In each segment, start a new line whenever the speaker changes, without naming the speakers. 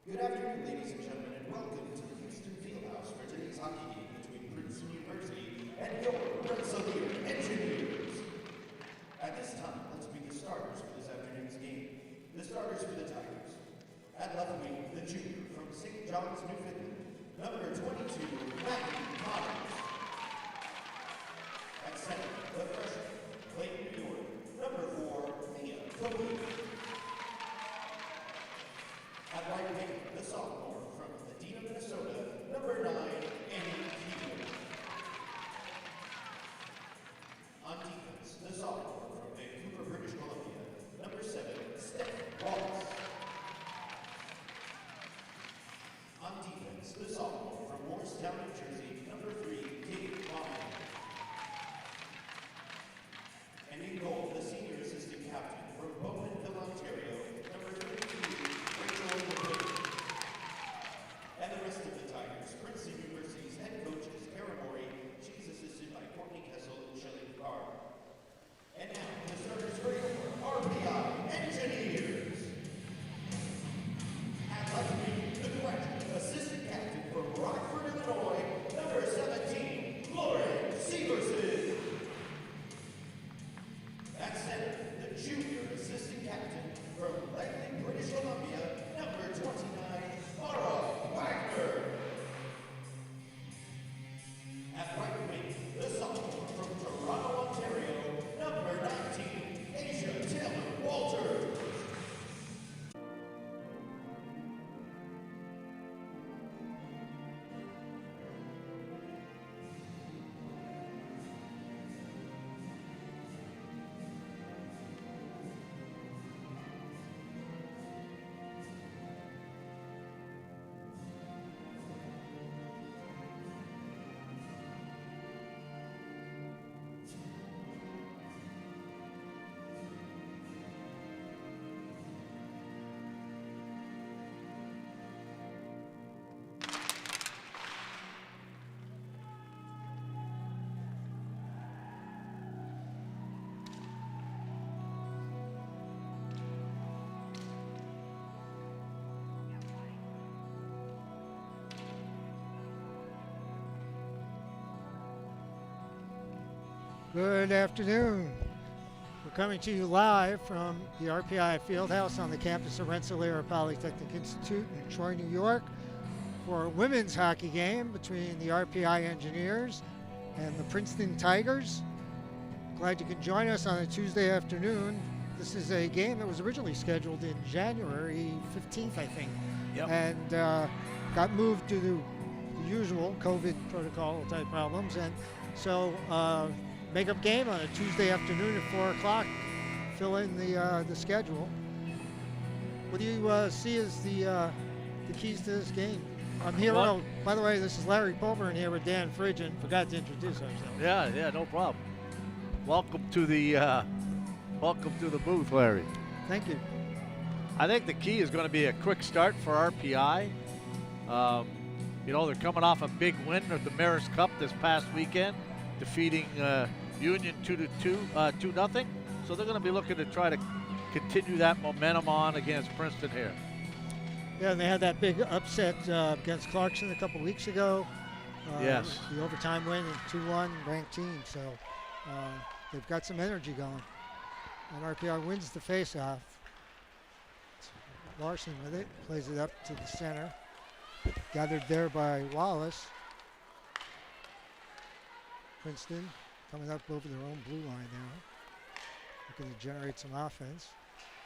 Good afternoon, ladies and gentlemen, and welcome to the Houston Fieldhouse for today's hockey game between Princeton University and your Rensselaer Engineers. At this time, let's meet the starters for this afternoon's game. The starters for the Tigers. At left wing, the junior from St. John's, Newfoundland, number 22, Matthew Myers. At center, the freshman, Clayton, New York, number 4, Mia Cooley. At right wing, the sophomore from Medina, Minnesota, number 9, Annie Keegan. On defense, the sophomore from Vancouver, British Columbia, number 7, Steph Wallace. On defense, the sophomore from Morristown, New Jersey, number 3, Kate Bauman. And in goal, the senior assistant captain from Bowmanville, Ontario, number 32, and the rest of the Tigers, Princeton University's head coaches, Kara Morey, she's assisted by Courtney Kessel and Shelley Picard. And now, the starters for your RPI Engineers. At left wing, the graduate assistant captain from Rockford, Illinois, number 17, Lauren Severson. At center, the junior assistant captain from Langley, British Columbia, number 29, Mara Wagner. At right wing, the sophomore from Toronto, Ontario, number 19, Asia Taylor Walters.
Good afternoon. We're coming to you live from the RPI Fieldhouse on the campus of Rensselaer Polytechnic Institute in Troy, New York, for a women's hockey game between the RPI Engineers and the Princeton Tigers. Glad you can join us on a Tuesday afternoon. This is a game that was originally scheduled in January 15th, I think, and got moved due to the usual COVID protocol type problems, and so make-up game on a Tuesday afternoon at 4 o'clock. Fill in the schedule. What do you see as the keys to this game? I'm here. Oh, by the way, this is Larry Pulver in here with Dan Fridgen. Forgot to introduce ourselves.
Yeah, no problem. Welcome to the booth, Larry.
Thank you.
I think the key is going to be a quick start for RPI. They're coming off a big win at the Maris Cup this past weekend, defeating Union 2-0. So they're going to be looking to try to continue that momentum on against Princeton here.
Yeah, and they had that big upset against Clarkson a couple weeks ago.
Yes.
The overtime win and 2-1 ranked team. So they've got some energy going. And RPI wins the faceoff. Larson with it, plays it up to the center. Gathered there by Wallace. Princeton coming up over their own blue line now. Looking to generate some offense.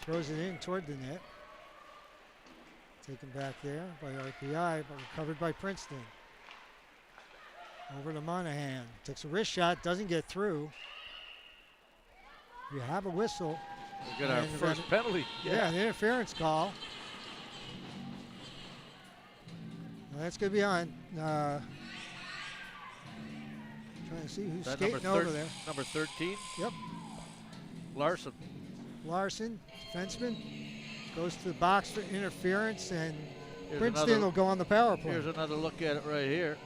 Throws it in toward the net. Taken back there by RPI, but recovered by Princeton. Over to Monahan. Takes a wrist shot, doesn't get through. We have a whistle.
We got our first penalty.
Yeah, an interference call. Now that's going to be on. Trying to see who's skating over there.
Number 13?
Yep.
Larson,
defenseman, goes to the box for interference, and Princeton will go on the power play.
Here's another look at it right here.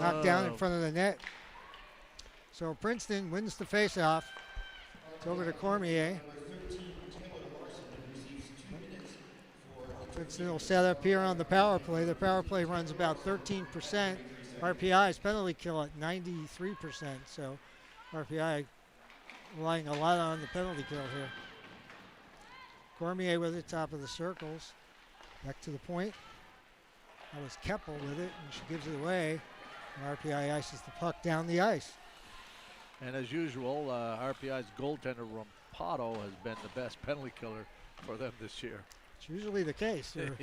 Knocked down in front of the net. So Princeton wins the faceoff. It's over to Cormier. Princeton will set up here on the power play. The power play runs about 13%. RPI's penalty kill at 93%. So RPI relying a lot on the penalty kill here. Cormier with it, top of the circles. Back to the point. That was Keppel with it, and she gives it away. And RPI ices the puck down the ice.
And as usual, RPI's goaltender Rampato has been the best penalty killer for them this year.
It's usually the case. If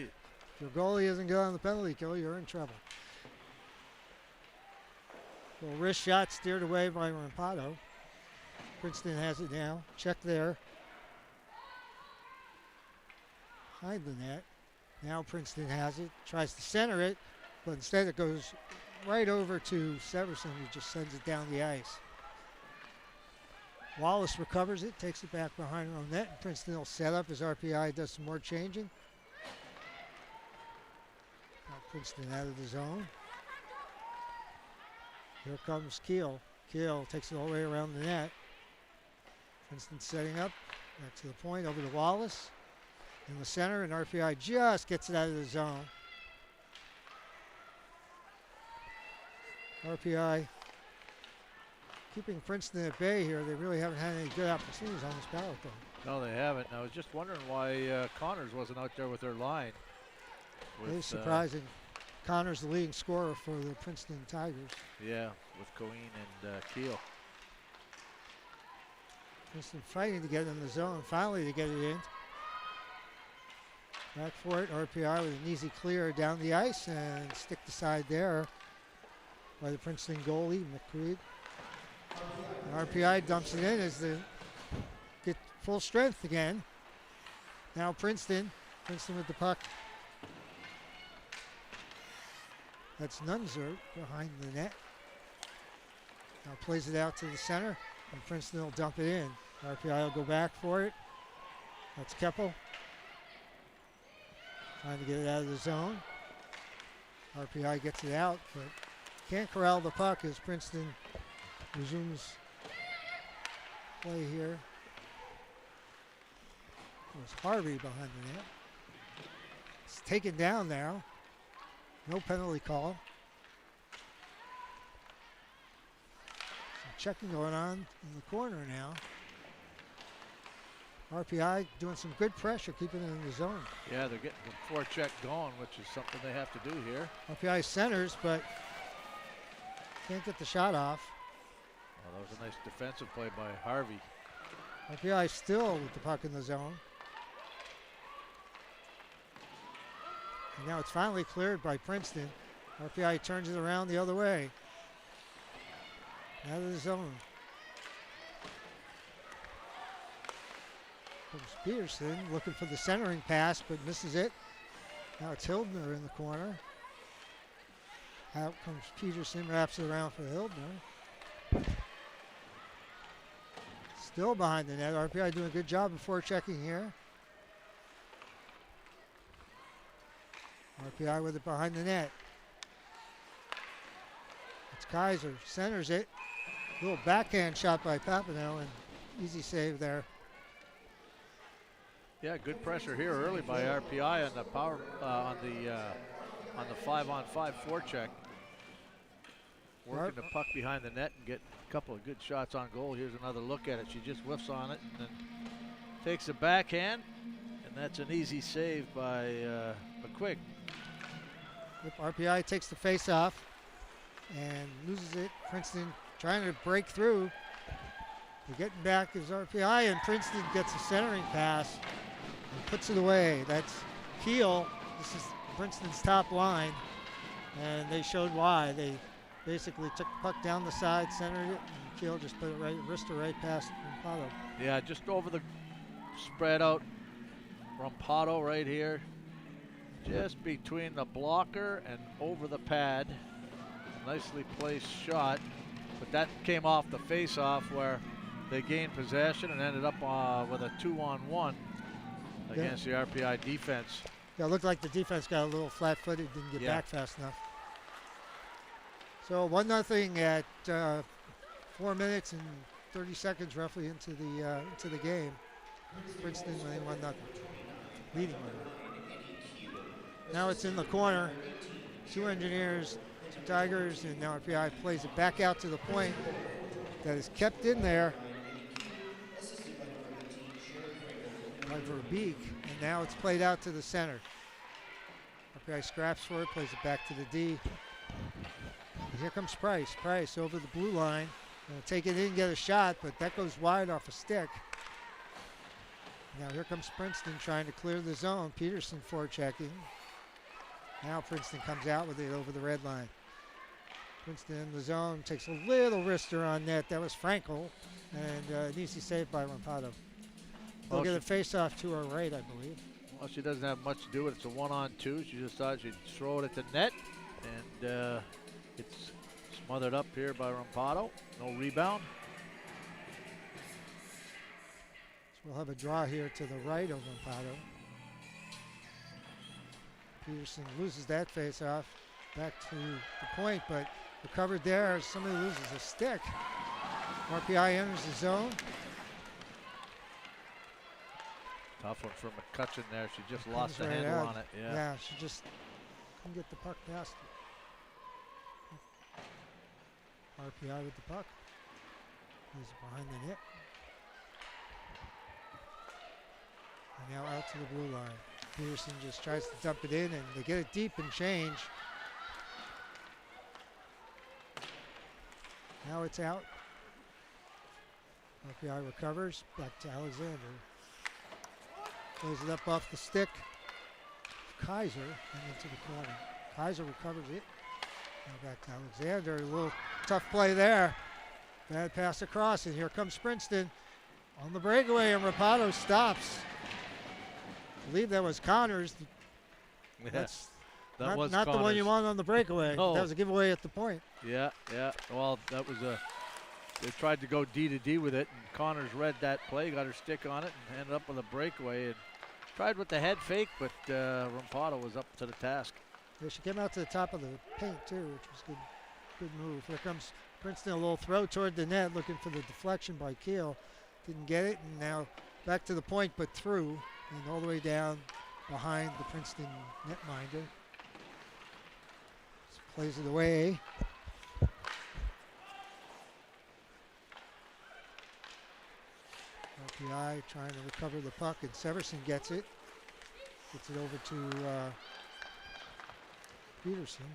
your goalie isn't good on the penalty kill, you're in trouble. Well, wrist shot steered away by Rampato. Princeton has it now. Check there. Behind the net. Now Princeton has it. Tries to center it, but instead it goes right over to Severson, who just sends it down the ice. Wallace recovers it, takes it back behind her own net, and Princeton will set up as RPI does some more changing. Now Princeton out of the zone. Here comes Keel. Keel takes it all the way around the net. Princeton setting up, back to the point, over to Wallace. In the center, and RPI just gets it out of the zone. RPI keeping Princeton at bay here. They really haven't had any good opportunities on this power play.
No, they haven't. I was just wondering why Connors wasn't out there with their line.
It is surprising. Connors the leading scorer for the Princeton Tigers.
Yeah, with Cohen and Keel.
Princeton fighting to get in the zone, finally to get it in. Back for it, RPI with an easy clear down the ice and stick the side there by the Princeton goalie, McCreed. And RPI dumps it in as they get full strength again. Now Princeton with the puck. That's Nunzert behind the net. Now plays it out to the center, and Princeton will dump it in. RPI will go back for it. That's Keppel. Trying to get it out of the zone. RPI gets it out, but can't corral the puck as Princeton resumes play here. It was Harvey behind the net. It's taken down now. No penalty call. Some checking going on in the corner now. RPI doing some good pressure, keeping it in the zone.
Yeah, they're getting the forecheck going, which is something they have to do here.
RPI centers, but can't get the shot off.
Well, that was a nice defensive play by Harvey.
RPI still with the puck in the zone. And now it's finally cleared by Princeton. RPI turns it around the other way. Out of the zone. Comes Peterson looking for the centering pass, but misses it. Now it's Hildner in the corner. Out comes Peterson, wraps it around for Hildner. Still behind the net. RPI doing a good job before checking here. RPI with it behind the net. It's Kaiser, centers it. Little backhand shot by Papineau, and easy save there.
Yeah, good pressure here early by RPI on the power on the 5-on-5 forecheck. Working the puck behind the net and getting a couple of good shots on goal. Here's another look at it. She just whiffs on it and then takes a backhand, and that's an easy save by McQuigg.
Yep, RPI takes the face off and loses it. Princeton trying to break through. They're getting back is RPI, and Princeton gets a centering pass and puts it away. That's Keel. This is Princeton's top line, and they showed why. They basically took the puck down the side, centered it, and Keel just put it right, wristed right past Rampado.
Yeah, just over the spread out. Rampado right here. Just between the blocker and over the pad. Nicely placed shot, but that came off the face-off where they gained possession and ended up with a 2-on-1 against the RPI defense.
Yeah, it looked like the defense got a little flat-footed, didn't get back fast enough. So 1-0 at 4 minutes and 30 seconds roughly into the game. Princeton winning 1-0, leading 1-0. Now it's in the corner. 2 Engineers, 2 Tigers, and now RPI plays it back out to the point that is kept in there by Verbeek, and now it's played out to the center. RPI scraps for it, plays it back to the D. And here comes Price. Price over the blue line. Gonna take it in, get a shot, but that goes wide off a stick. Now here comes Princeton trying to clear the zone. Peterson forechecking. Now Princeton comes out with it over the red line. Princeton in the zone, takes a little wrister on net. That was Frankel, and an easy save by Rampado. They'll get a face-off to her right, I believe.
Well, she doesn't have much to do with it. It's a 1-on-2. She just thought she'd throw it at the net, and it's smothered up here by Rampado. No rebound.
So we'll have a draw here to the right of Rampado. Peterson loses that face-off. Back to the point, but recovered there as somebody loses a stick. RPI enters the zone.
Tough one for McCutcheon there. She just lost the handle on it.
Yeah, she just couldn't get the puck past it. RPI with the puck. He's behind the net. And now out to the blue line. Peterson just tries to dump it in, and they get it deep and change. Now it's out. RPI recovers. Back to Alexander. Plays it up off the stick. Kaiser and into the corner. Kaiser recovers it. Now back to Alexander. A little tough play there. Bad pass across, and here comes Princeton on the breakaway, and Rampado stops. I believe that was Connors.
Yes,
not
was
the one you want on the breakaway.
No.
That was a giveaway at the point.
Yeah. Well, that was they tried to go D to D with it, and Connors read that play, got her stick on it, and ended up with a breakaway. And tried with the head fake, but Rampado was up to the task.
Yeah, she came out to the top of the paint too, which was good move. Here comes Princeton, a little throw toward the net, looking for the deflection by Keel. Didn't get it, and now back to the point, but through, and all the way down behind the Princeton netminder. Plays it away. RPI trying to recover the puck, and Severson gets it. Gets it over to Peterson.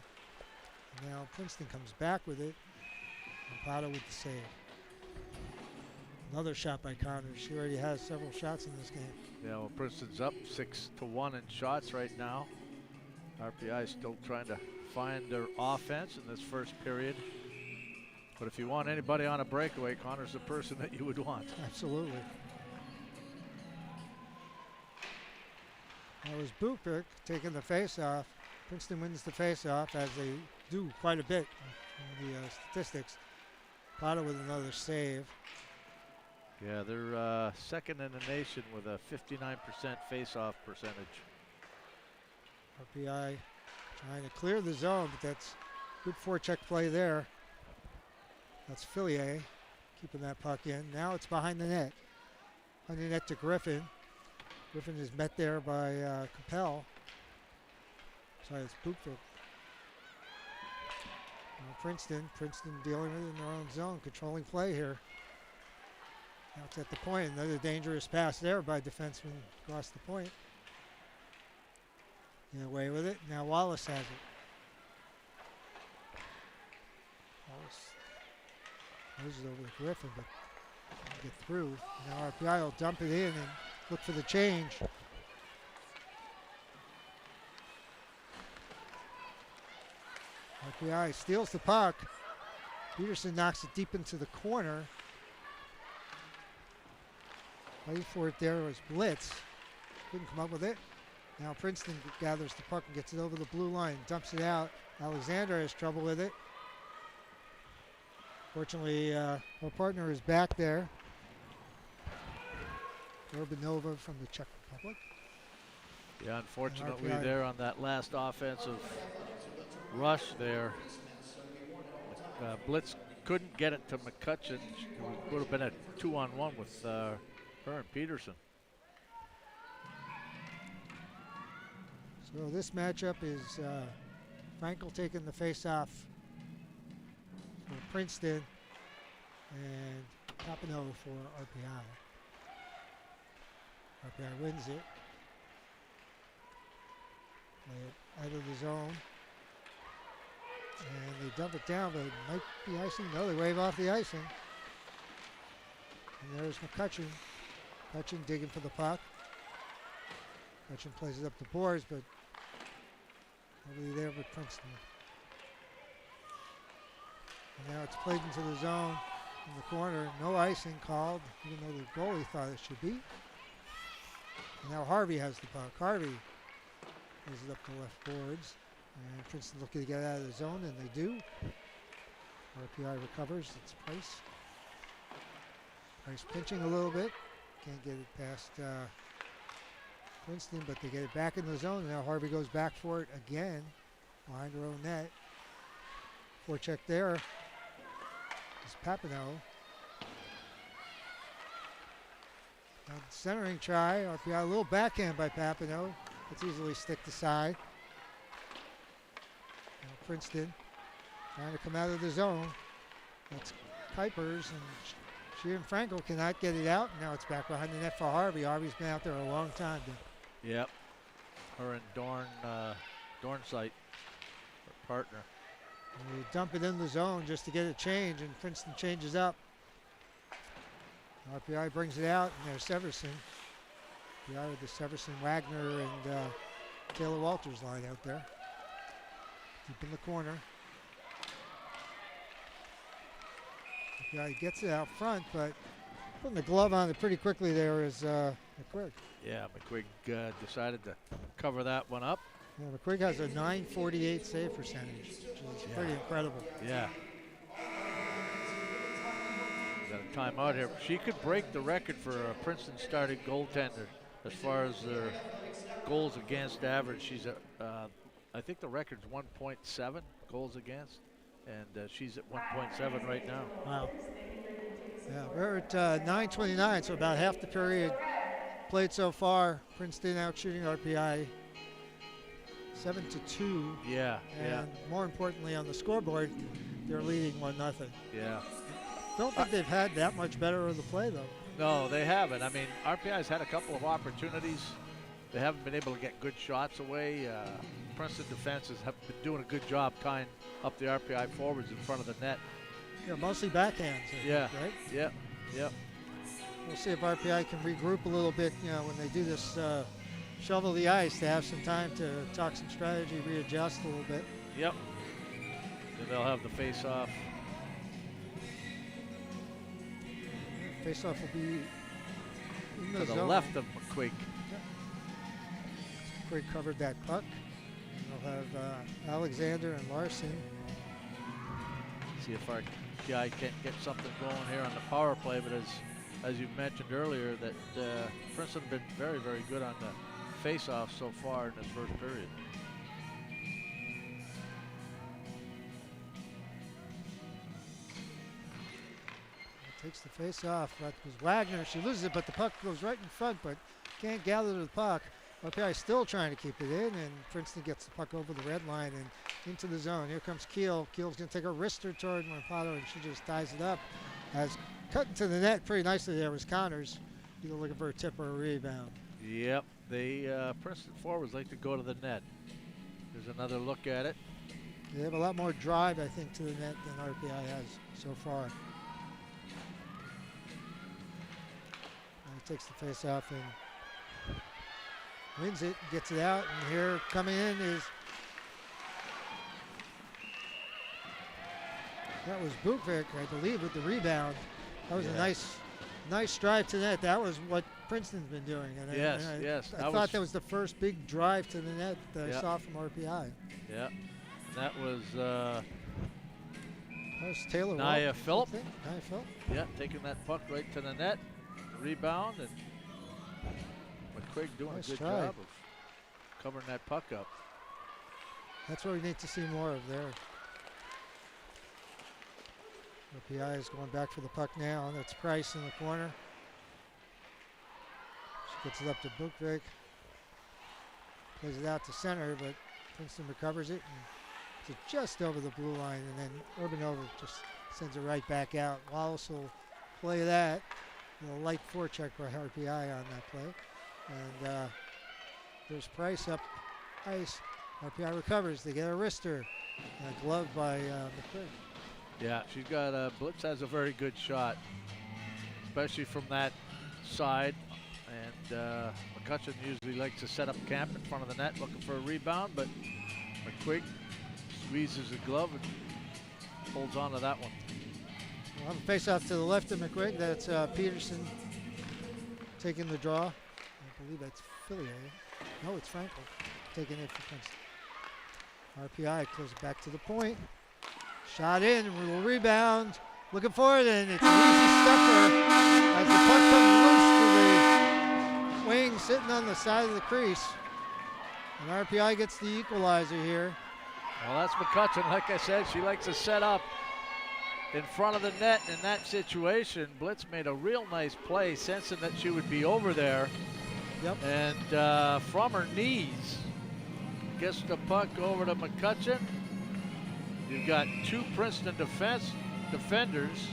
And now Princeton comes back with it. And Pato with the save. Another shot by Connors. She already has several shots in this game.
Yeah, well, Princeton's up 6-1 in shots right now. RPI is still trying to find their offense in this first period. But if you want anybody on a breakaway, Connor's the person that you would want.
Absolutely. That was Bukvik taking the face-off. Princeton wins the face-off, as they do quite a bit in the statistics. Pato with another save.
Yeah, they're second in the nation with a 59% face-off percentage.
RPI trying to clear the zone, but that's good forecheck play there. That's Fillier keeping that puck in. Now it's behind the net. Behind the net to Griffin. Griffin is met there by Capel. Sorry, it's Bukvik. Princeton dealing with it in their own zone, controlling play here. Now it's at the point. Another dangerous pass there by defenseman across the point. Get away with it. Now Wallace has it. Wallace moves it over to Griffin, but can't get through. Now RPI will dump it in and look for the change. RPI steals the puck. Peterson knocks it deep into the corner. Waiting for it there was Blitz. Couldn't come up with it. Now Princeton gathers the puck and gets it over the blue line. Dumps it out. Alexander has trouble with it. Fortunately, our partner is back there. Urbanova from the Czech Republic.
Yeah, unfortunately there on that last offensive rush there, Blitz couldn't get it to McCutcheon. It would have been a 2-on-1 with her and Peterson.
So this matchup is Frankel taking the face-off for Princeton and Papineau for RPI. RPI wins it. Play it out of the zone. And they dump it down, but it might be icing. No, they wave off the icing. And there's McCutcheon. McCutcheon digging for the puck. McCutcheon plays it up the boards, but nobody there but Princeton. And now it's played into the zone in the corner. No icing called, even though the goalie thought it should be. And now Harvey has the puck. Harvey plays it up the left boards. And Princeton looking to get out of the zone, and they do. RPI recovers. It's Price. Price pinching a little bit. Can't get it past Princeton, but they get it back in the zone. And now Harvey goes back for it again behind her own net. Forecheck there is Papineau. Now the centering try. RPI, a little backhand by Papineau. It's easily sticked aside. Princeton trying to come out of the zone. That's Kuipers, and she and Frankel cannot get it out. Now it's back behind the net for Harvey. Harvey's been out there a long time.
Yep. Her and Dornsight, her partner.
And they dump it in the zone just to get a change, and Princeton changes up. RPI brings it out, and there's Severson. RPI with the Severson, Wagner, and Taylor Walters line out there. Deep in the corner. RPI gets it out front, but putting the glove on it pretty quickly there is McQuigg.
Yeah, McQuigg decided to cover that one up.
Yeah, McQuigg has a .948 save percentage, which is pretty incredible.
Yeah. Got a timeout here. She could break the record for a Princeton starting goaltender as far as their goals against average. She's I think the record's 1.7 goals against, and she's at 1.7 right now.
Wow. Yeah, we're at 9:29, so about half the period played so far. Princeton out shooting RPI 7-2.
Yeah,
and more importantly, on the scoreboard, they're leading 1-0.
Yeah.
Don't think they've had that much better of the play, though.
No, they haven't. I mean, RPI's had a couple of opportunities. They haven't been able to get good shots away. Princeton defenses have been doing a good job tying up the RPI forwards in front of the net.
Yeah, mostly backhands, I
Yeah.
think, right?
Yep. Yep.
We'll see if RPI can regroup a little bit, when they do this shovel the ice, to have some time to talk some strategy, readjust a little bit.
Yep. Then they'll have the face-off.
Face-off will be in
To the
zone.
left of McQuigg.
Quick covered that puck. They'll have Alexander and Larson.
See if RPI can't get something going here on the power play, but as you mentioned earlier, that Princeton been very, very good on the face-off so far in this first period.
Takes the face off. That was Wagner. She loses it, but the puck goes right in front, but can't gather the puck. RPI still trying to keep it in, and Princeton gets the puck over the red line and into the zone. Here comes Keel. Keel's going to take a wrister toward Marpato, and she just ties it up. As cut into the net pretty nicely there was Connors, either looking for a tip or a rebound.
Yep, they Princeton forwards like to go to the net. There's another look at it.
They have a lot more drive, I think, to the net than RPI has so far. Takes the face off and wins it, gets it out, and here coming in is, that was Bukvik, I believe, with the rebound. That was a nice drive to the net. That was what Princeton's been doing. And I thought that was the first big drive to the net that I saw from RPI.
Yeah, that was
That was Taylor
Nia Phillip.
Nia Phillip.
Yeah, taking that puck right to the net. Rebound, and McQuigg doing a good job of covering that puck up.
That's what we need to see more of there. RPI is going back for the puck now. That's Price in the corner. She gets it up to Bukvik. Plays it out to center, but Princeton recovers it and it's just over the blue line, and then Urbanova just sends it right back out. Wallace will play that. A light forecheck by RPI on that play. And there's Price up ice. RPI recovers. They get a wrister. Gloved by McQuigg.
Yeah, she's got Blitz has a very good shot, especially from that side. And McCutcheon usually likes to set up camp in front of the net looking for a rebound, but McQuigg squeezes the glove and holds on to that one.
We'll have a face-off to the left of McQuigg. That's Peterson taking the draw. I believe that's Fillier. No, it's Frankel taking it for Princeton. RPI close it back to the point. Shot in, a little rebound. Looking for it, and it's an easy stuffer as the puck comes loose to the wing sitting on the side of the crease. And RPI gets the equalizer here.
Well, that's McCutcheon. Like I said, she likes to set up in front of the net in that situation. Blitz made a real nice play, sensing that she would be over there.
Yep.
And from her knees, gets the puck over to McCutcheon. You've got two Princeton defenders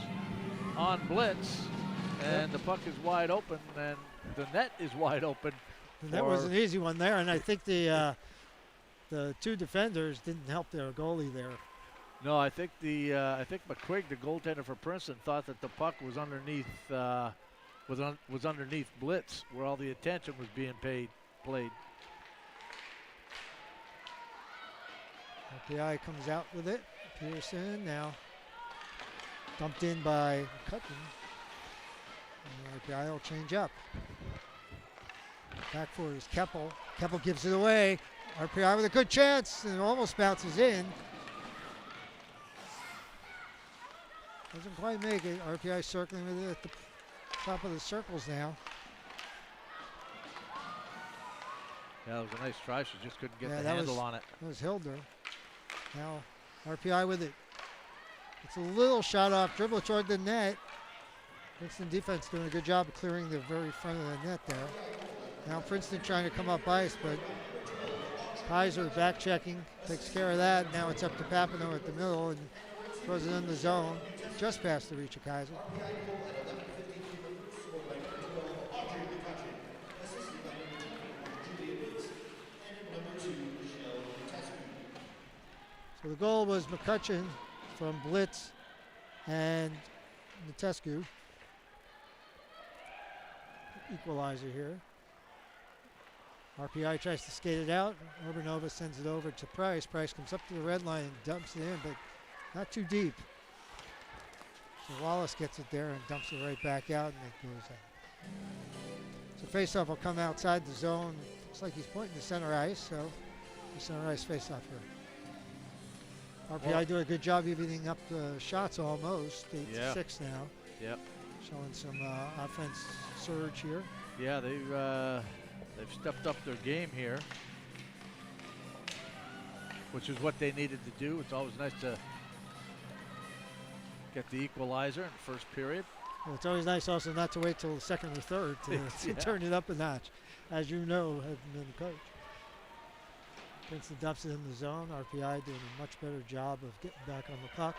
on Blitz, and the puck is wide open, and the net is wide open.
And that was an easy one there, and I think the two defenders didn't help their goalie there.
No, I think McQuigg, the goaltender for Princeton, thought that the puck was underneath was underneath Blitz, where all the attention was being played.
RPI comes out with it. Peterson now dumped in by McCutcheon. And RPI will change up. Back for is Keppel. Keppel gives it away. RPI with a good chance and almost bounces in. Doesn't quite make it. RPI circling with it at the top of the circles now.
Yeah, that was a nice try. She just couldn't get the handle on it.
That was Hilder. Now RPI with it. It's a little shot off, dribble toward the net. Princeton defense doing a good job of clearing the very front of the net there. Now Princeton trying to come up ice, but Kaiser back checking, takes care of that. Now it's up to Papineau at the middle and throws it in the zone, just past the reach of Kaiser. the goal was McCutcheon from blitz and Natescu. Equalizer here. RPI tries to skate it out. Urbanova sends it over to Price. Price comes up to the red line and dumps it in, but not too deep. So Wallace gets it there and dumps it right back out, and it goes out. So faceoff will come outside the zone. Looks like he's pointing to center ice, so the center ice faceoff here. RPI do a good job evening up the shots almost. 8-6 now.
Yep.
Showing some offense surge here.
Yeah, they've stepped up their game here, which is what they needed to do. It's always nice to get the equalizer in the first period.
Well, it's always nice also not to wait till the second or third to turn it up a notch, as you know, having been the coach. Princeton dumps it in the zone. RPI doing a much better job of getting back on the puck.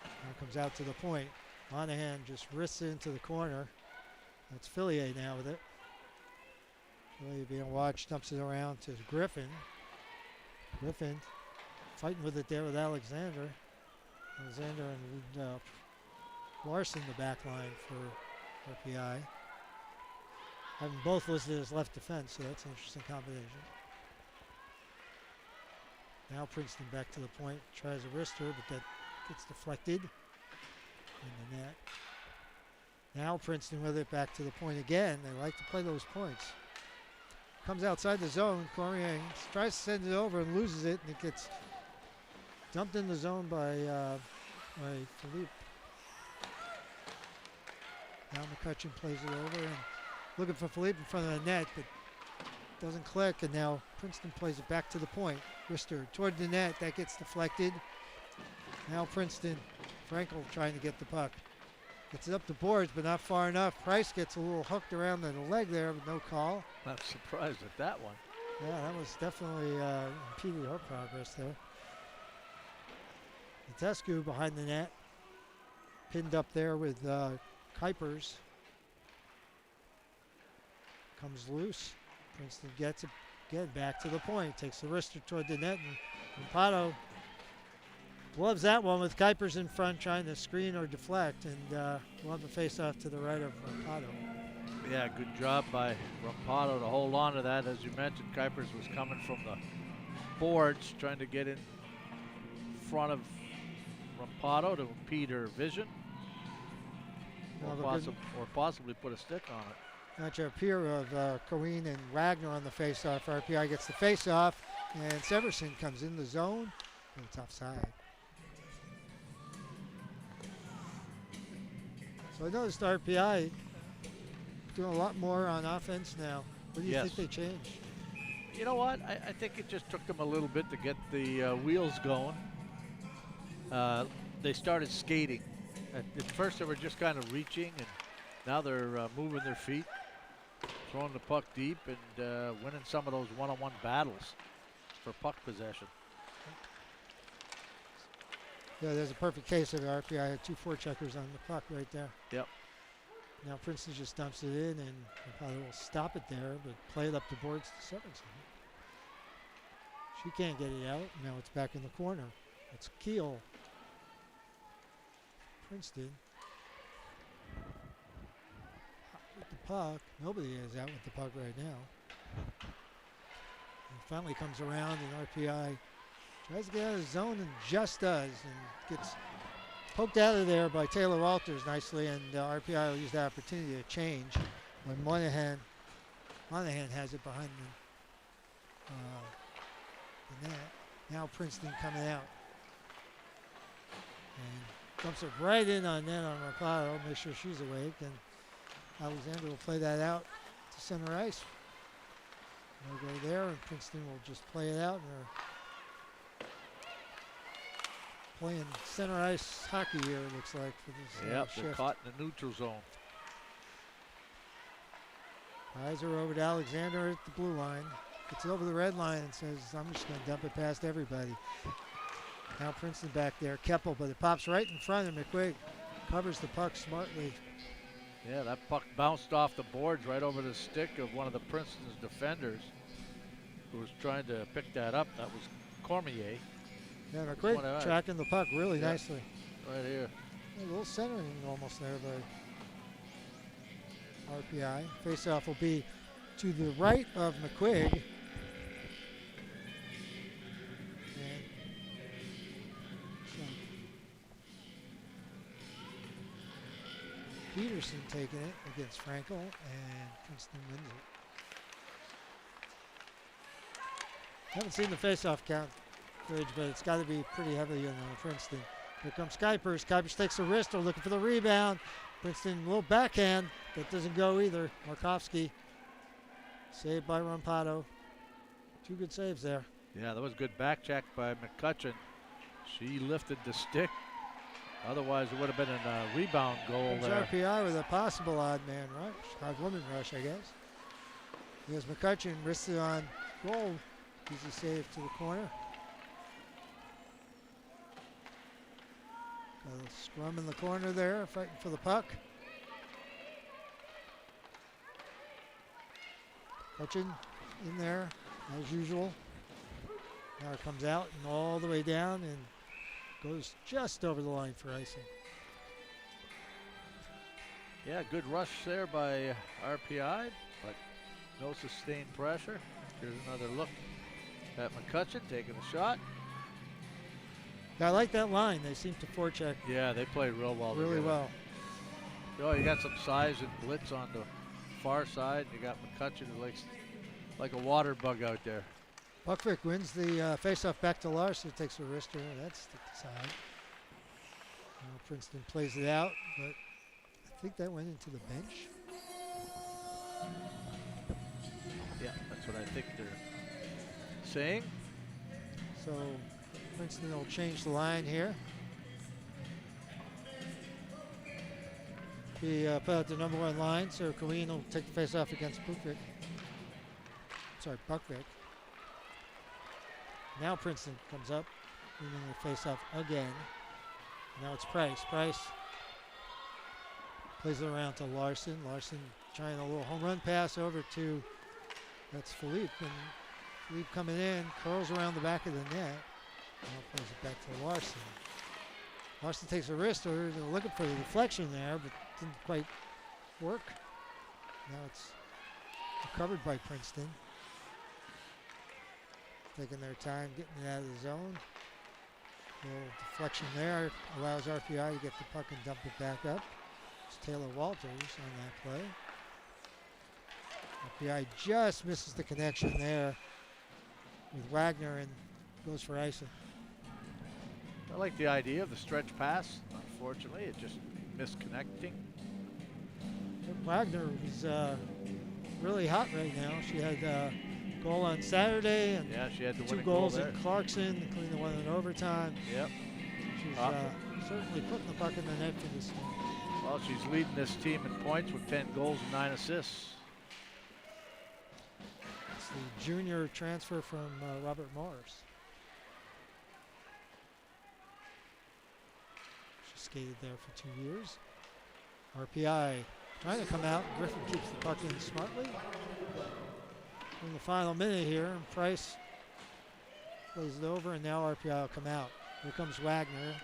Now comes out to the point. Monahan just wrists it into the corner. That's Fillier now with it. Fillier being watched, dumps it around to Griffin. Griffin fighting with it there with Alexander. Alexander and Larson the back line for RPI. Having both listed as left defense, so that's an interesting combination. Now Princeton back to the point, tries a wrister, but that gets deflected in the net. Now Princeton with it back to the point again. They like to play those points. Comes outside the zone. Cormier tries to send it over and loses it, and it gets dumped in the zone by Philippe. Now McCutcheon plays it over and looking for Philippe in front of the net, but doesn't click, and now Princeton plays it back to the point. Rister toward the net, that gets deflected. Now Princeton, Frankel trying to get the puck. Gets it up the boards, but not far enough. Price gets a little hooked around the leg there, but no call.
I'm surprised at that one.
Yeah, that was definitely impeded her progress there. Natescu behind the net. Pinned up there with Kuipers. Comes loose. Princeton gets it again back to the point. Takes the wrister toward the net, and Rampado gloves that one with Kuipers in front trying to screen or deflect, and we'll have a face-off to the right of Rampado.
Yeah, good job by Rampado to hold on to that. As you mentioned, Kuipers was coming from the boards, trying to get in front of Rampado to impede her vision, or possibly put a stick on it.
Match up here of Coen and Wagner on the face-off. RPI gets the face-off, and Severson comes in the zone, and it's offside. So I noticed RPI doing a lot more on offense now. What do you think they changed?
You know what? I think it just took them a little bit to get the wheels going. They started skating. At first they were just kind of reaching, and now they're moving their feet, throwing the puck deep, and winning some of those one-on-one battles for puck possession.
Yeah, there's a perfect case of RPI. Had 2 forecheckers on the puck right there.
Yep.
Now Princeton just dumps it in, and probably will stop it there, but play it up the boards to Severson. She can't get it out. Now it's back in the corner. It's Keel. Princeton. With the puck. Nobody is out with the puck right now. And finally comes around, and RPI tries to get out of the zone and just does, and gets poked out of there by Taylor Walters nicely, and RPI will use the opportunity to change when Monahan has it behind the net. Now Princeton coming out. And dumps it right in on net on Rampado, make sure she's awake, and Alexander will play that out to center ice. They'll go there, and Princeton will just play it out, and they're playing center ice hockey here, it looks like, for this
they're
shift.
caught in the neutral zone.
Eyes are over to Alexander at the blue line. Gets it over the red line and says, I'm just going to dump it past everybody. Now Princeton back there. Keppel, but it pops right in front of McQuigg. Covers the puck smartly.
Yeah, that puck bounced off the boards right over the stick of one of the Princeton's defenders, who was trying to pick that up. That was Cormier.
Yeah, McQuigg tracking the puck really nicely.
Right here.
A little centering almost there by RPI. Faceoff will be to the right of McQuigg. And Peterson taking it against Frankel, and Princeton wins it. Haven't seen the faceoff count, Bridge, but it's got to be pretty heavy on Princeton. Here comes Kuipers. Kuipers takes a wrister, looking for the rebound. Princeton, a little backhand. That doesn't go either. Markovsky, saved by Rampato. 2 good saves there.
Yeah, that was a good back check by McCutcheon. She lifted the stick. Otherwise, it would have been a rebound goal there.
RPI with a possible odd man rush, odd woman rush, I guess. Here's McCutcheon, wristed on goal. Easy save to the corner. Got a scrum in the corner there, fighting for the puck. McCutcheon in there, as usual. Now it comes out and all the way down and goes just over the line for icing.
Yeah, good rush there by RPI, but no sustained pressure. Here's another look at McCutcheon taking a shot.
I like that line. They seem to forecheck.
Yeah, they played real well
really
together.
well.
Oh, you got some size and blitz on the far side. You got McCutcheon who likes like a water bug out there.
Buckvick wins the faceoff back to Larson. Takes a wrister. That's the side. Princeton plays it out, but I think that went into the bench.
Yeah, that's what I think they're saying.
So Princeton will change the line here. He put out the number 1 line, so Coen will take the faceoff against Buckvick. Sorry, Buckvick. Now Princeton comes up, winning the faceoff again. Now it's Price. Price plays it around to Larson. Larson trying a little home run pass over to, that's Philippe. And Philippe coming in, curls around the back of the net. Now plays it back to Larson. Larson takes a wrister. They're looking for the deflection there, but didn't quite work. Now it's recovered by Princeton. Taking their time, getting it out of the zone. A little deflection there allows RPI to get the puck and dump it back up. It's Taylor Walters on that play. RPI just misses the connection there with Wagner and goes for icing.
I like the idea of the stretch pass. Unfortunately, it just missed connecting.
Wagner is really hot right now. She had goal on Saturday and
yeah, she had the
2 goals in Clarkson, including the one in overtime.
Yep.
She's certainly putting the puck in the net for this team.
Well, she's leading this team in points with 10 goals and 9 assists.
It's the junior transfer from Robert Morris. She skated there for 2 years. RPI trying to come out. Griffin keeps the puck in smartly. In the final minute here, and Price plays it over, and now RPI will come out. Here comes Wagner.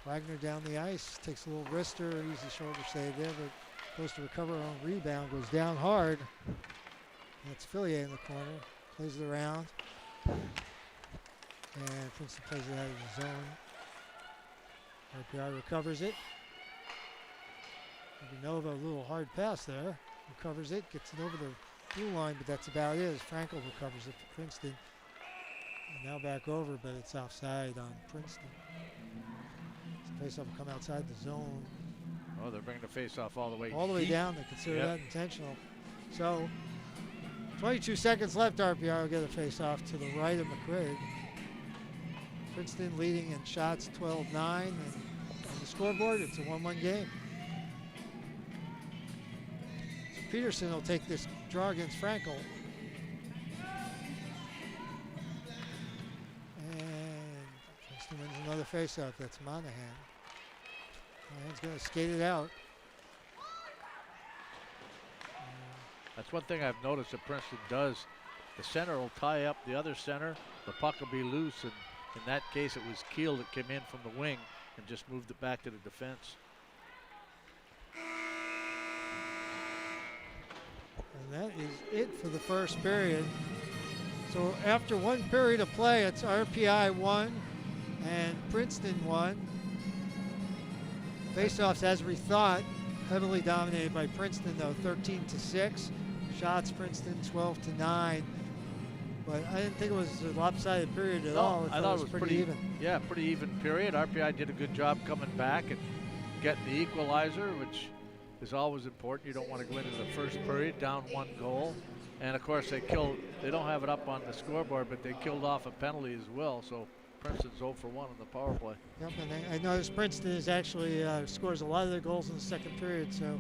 Wagner down the ice, takes a little wrister, easy shoulder save there, but goes to recover on rebound, goes down hard. That's Fillier in the corner, plays it around. And Princeton plays it out of the zone. RPI recovers it. Nova, a little hard pass there. Recovers it, gets it over the blue line, but that's about it as Frankel recovers it for Princeton. And now back over, but it's offside on Princeton. So faceoff will come outside the zone.
Oh, they're bringing the faceoff all the way
down. They consider that intentional. So 22 seconds left. RPI will get a faceoff to the right of McQuigg. Princeton leading in shots 12-9, and on the scoreboard it's a 1-1 game. So Peterson will take this draw against Frankel. And Princeton wins another faceoff. That's Monahan. Monahan's going to skate it out.
That's one thing I've noticed that Princeton does. The center will tie up the other center. The puck will be loose, and in that case, it was Keel that came in from the wing and just moved it back to the defense.
And that is it for the first period. So after one period of play, it's RPI 1 and Princeton 1. Faceoffs, as we thought, heavily dominated by Princeton, though, 13-6. Shots, Princeton 12-9. But I didn't think it was a lopsided period at all.
I thought it was
pretty even.
Yeah, pretty even period. RPI did a good job coming back and getting the equalizer, which is always important. You don't want to go into the first period down 1 goal. And of course, they don't have it up on the scoreboard, but they killed off a penalty as well. So Princeton's 0 for 1 on the power play.
Yep, and I noticed Princeton is actually scores a lot of their goals in the second period. So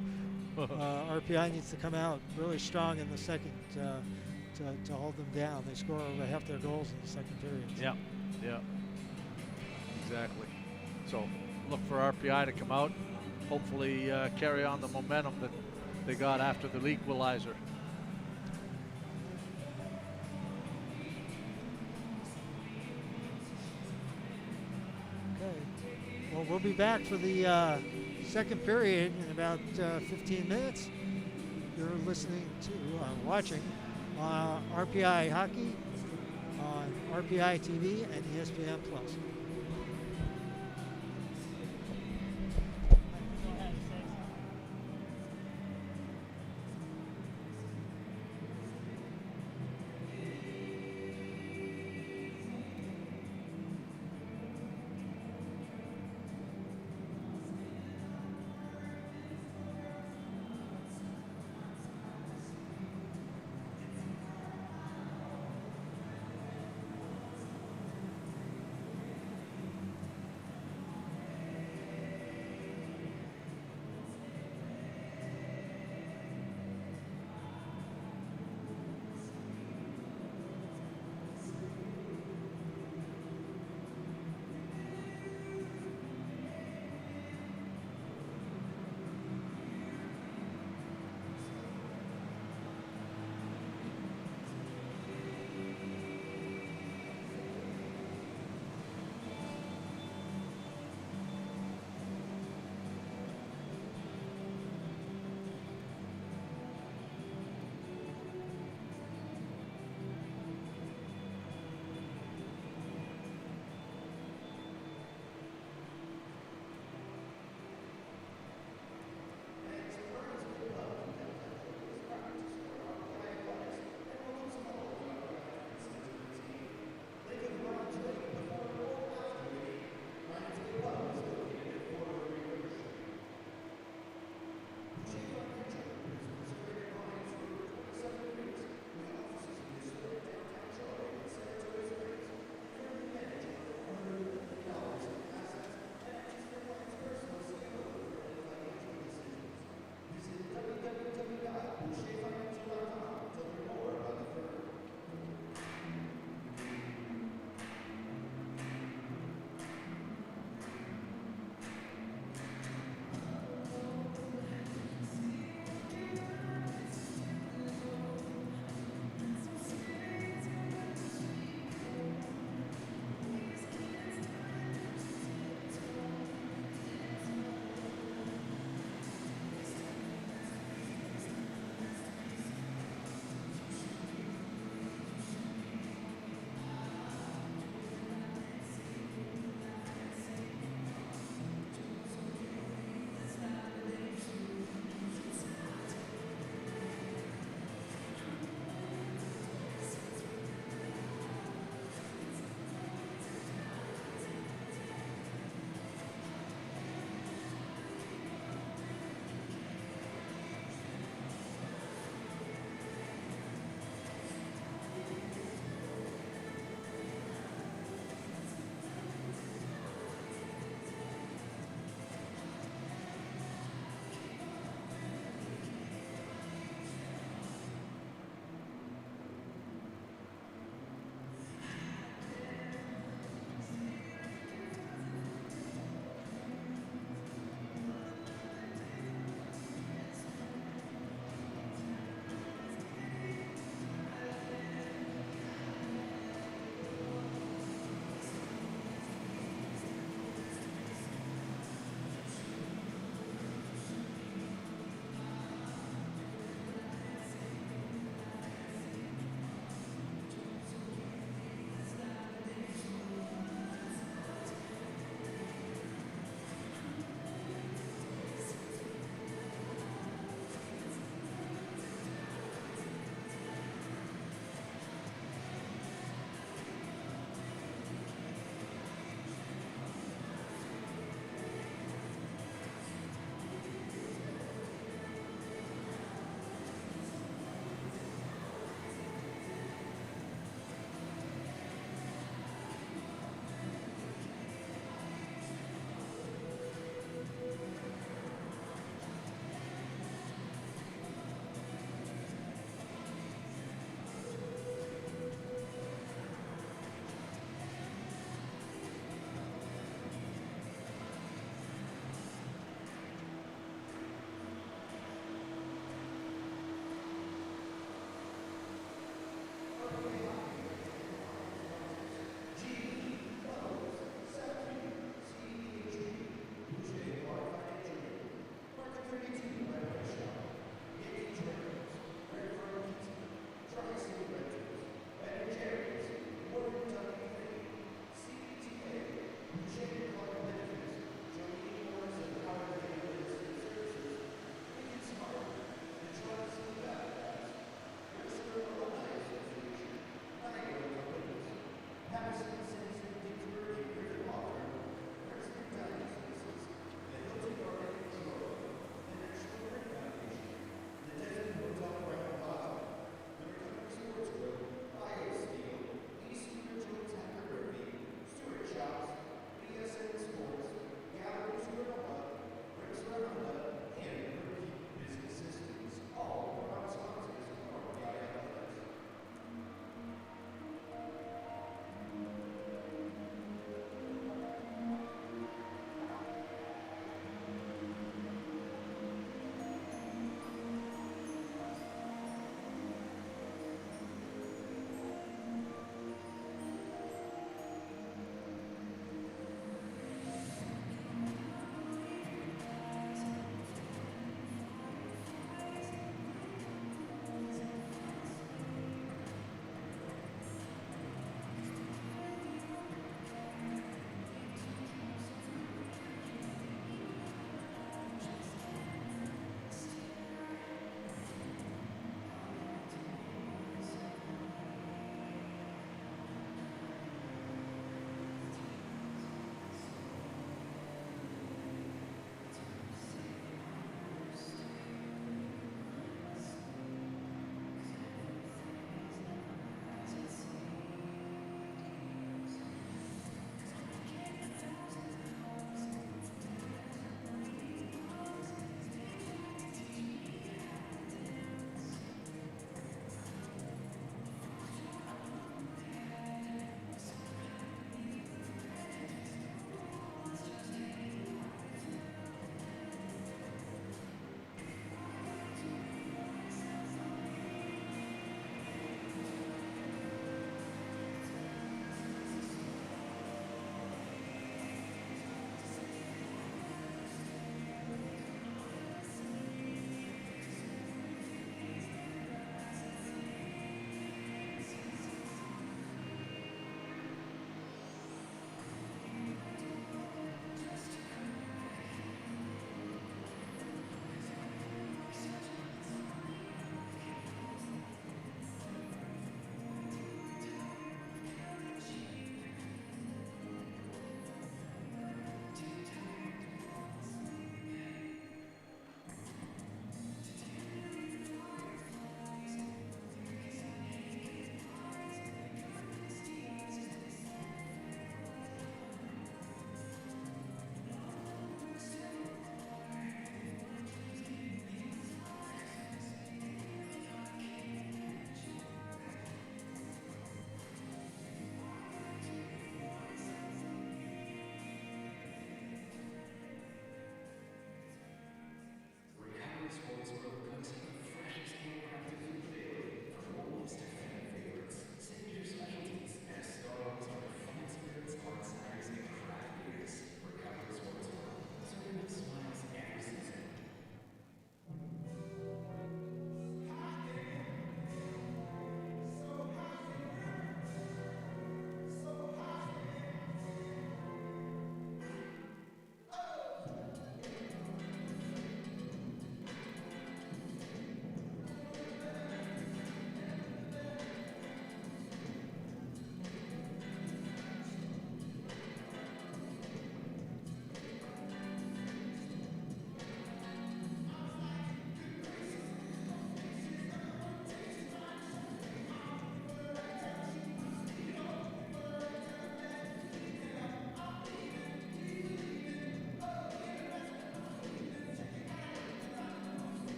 RPI needs to come out really strong in the second to hold them down. They score over half their goals in the second period.
Yeah, yeah, exactly. So look for RPI to come out, hopefully carry on the momentum that they got after the equalizer.
Okay. Well, we'll be back for the second period in about 15 minutes. You're listening to, watching RPI Hockey on RPI TV and ESPN Plus.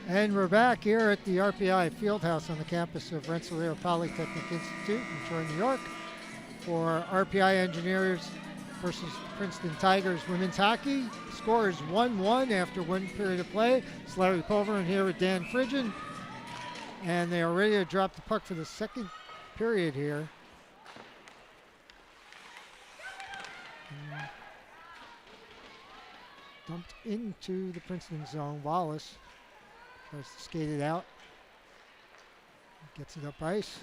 And we're back here at the RPI Fieldhouse on the campus of Rensselaer Polytechnic Institute in Troy, New York, for RPI Engineers versus Princeton Tigers women's hockey. Score is 1-1 after one period of play. It's Larry Pulver in here with Dan Fridgen, and they are ready to drop the puck for the second period here. Dumped into the Princeton zone. Wallace tries to skate it out. Gets it up ice.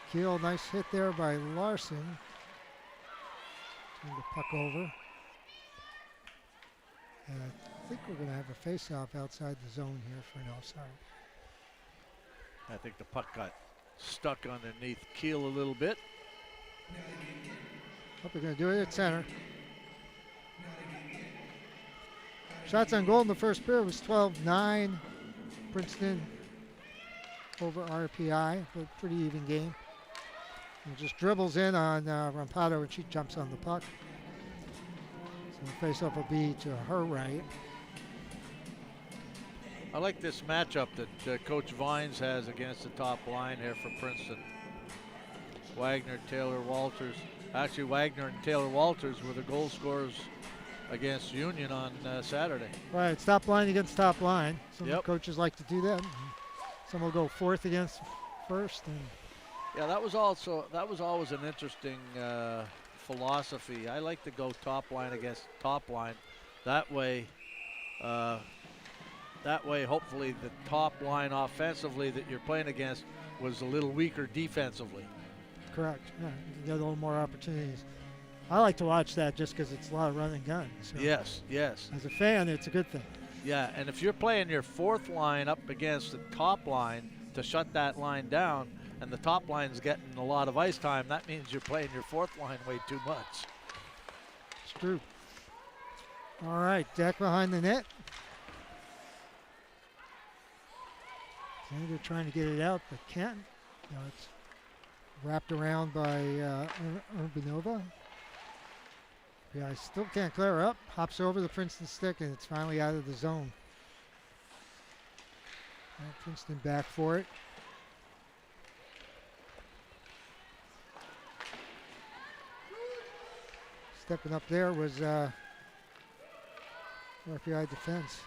Keel, nice hit there by Larson. Turn the puck over. And I think we're going to have a face-off outside the zone here for an offside.
I think the puck got stuck underneath Keel a little bit.
Hope they're going to do it at center. Shots on goal in the first period was 12-9. Princeton over RPI, a pretty even game. And just dribbles in on Rampado and she jumps on the puck. So the face-off will be to her right.
I like this matchup that Coach Vines has against the top line here for Princeton. Wagner, Taylor, Walters. Actually, Wagner and Taylor Walters were the goal scorers against Union on Saturday.
Right, it's top line against top line. Some
Yep.
coaches like to do that. Some will go fourth against first. And
Yeah, that was always an interesting philosophy. I like to go top line against top line. That way, hopefully, the top line offensively that you're playing against was a little weaker defensively.
correct. Yeah, you can get a little more opportunities. I like to watch that just because it's a lot of run and gun. So
Yes.
as a fan, it's a good thing.
Yeah, and if you're playing your fourth line up against the top line to shut that line down, and the top line's getting a lot of ice time, that means you're playing your fourth line way too much.
It's true. All right, Deck behind the net. They're trying to get it out, but can't. It's wrapped around by Urbanova. Yeah, still can't clear up. Hops over the Princeton stick, and it's finally out of the zone. Princeton back for it. Stepping up there was RPI defense.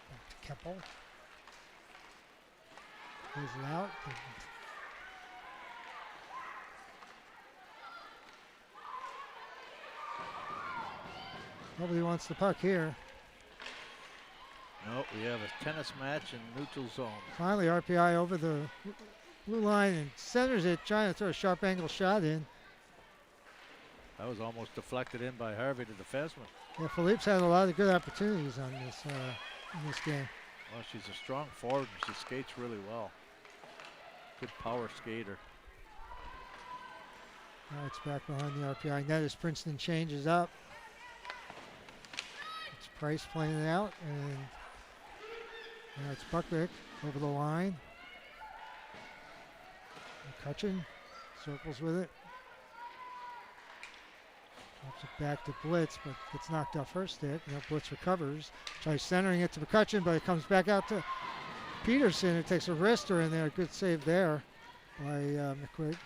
Back to Keppel. Plays it out. Nobody wants the puck here.
No, we have a tennis match in neutral zone.
Finally, RPI over the blue line and centers it, trying to throw a sharp angle shot in.
That was almost deflected in by Harvey, the defenseman.
Yeah, Philippe's had a lot of good opportunities on this in this game.
Well, she's a strong forward and she skates really well. Good power skater.
Now it's back behind the RPI net as Princeton changes up. It's Price playing it out, and now it's Buckbeck over the line. McCutcheon circles with it. Drops it back to Blitz, but gets knocked off her stick. Now Blitz recovers, tries centering it to McCutcheon, but it comes back out to Peterson. It takes a wrister in there. Good save there by McQuigg.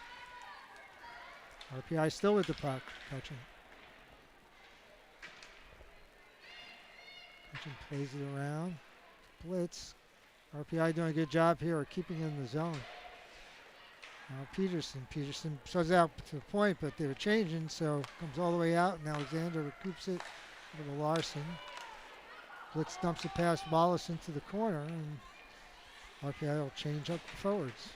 RPI still with the puck. McCutcheon plays it around. Blitz. RPI doing a good job here of keeping in the zone. Now Peterson shows out to the point, but they were changing, so comes all the way out, and Alexander recoups it over to Larson. Blitz dumps it past Wallace into the corner, and RPI will change up the forwards.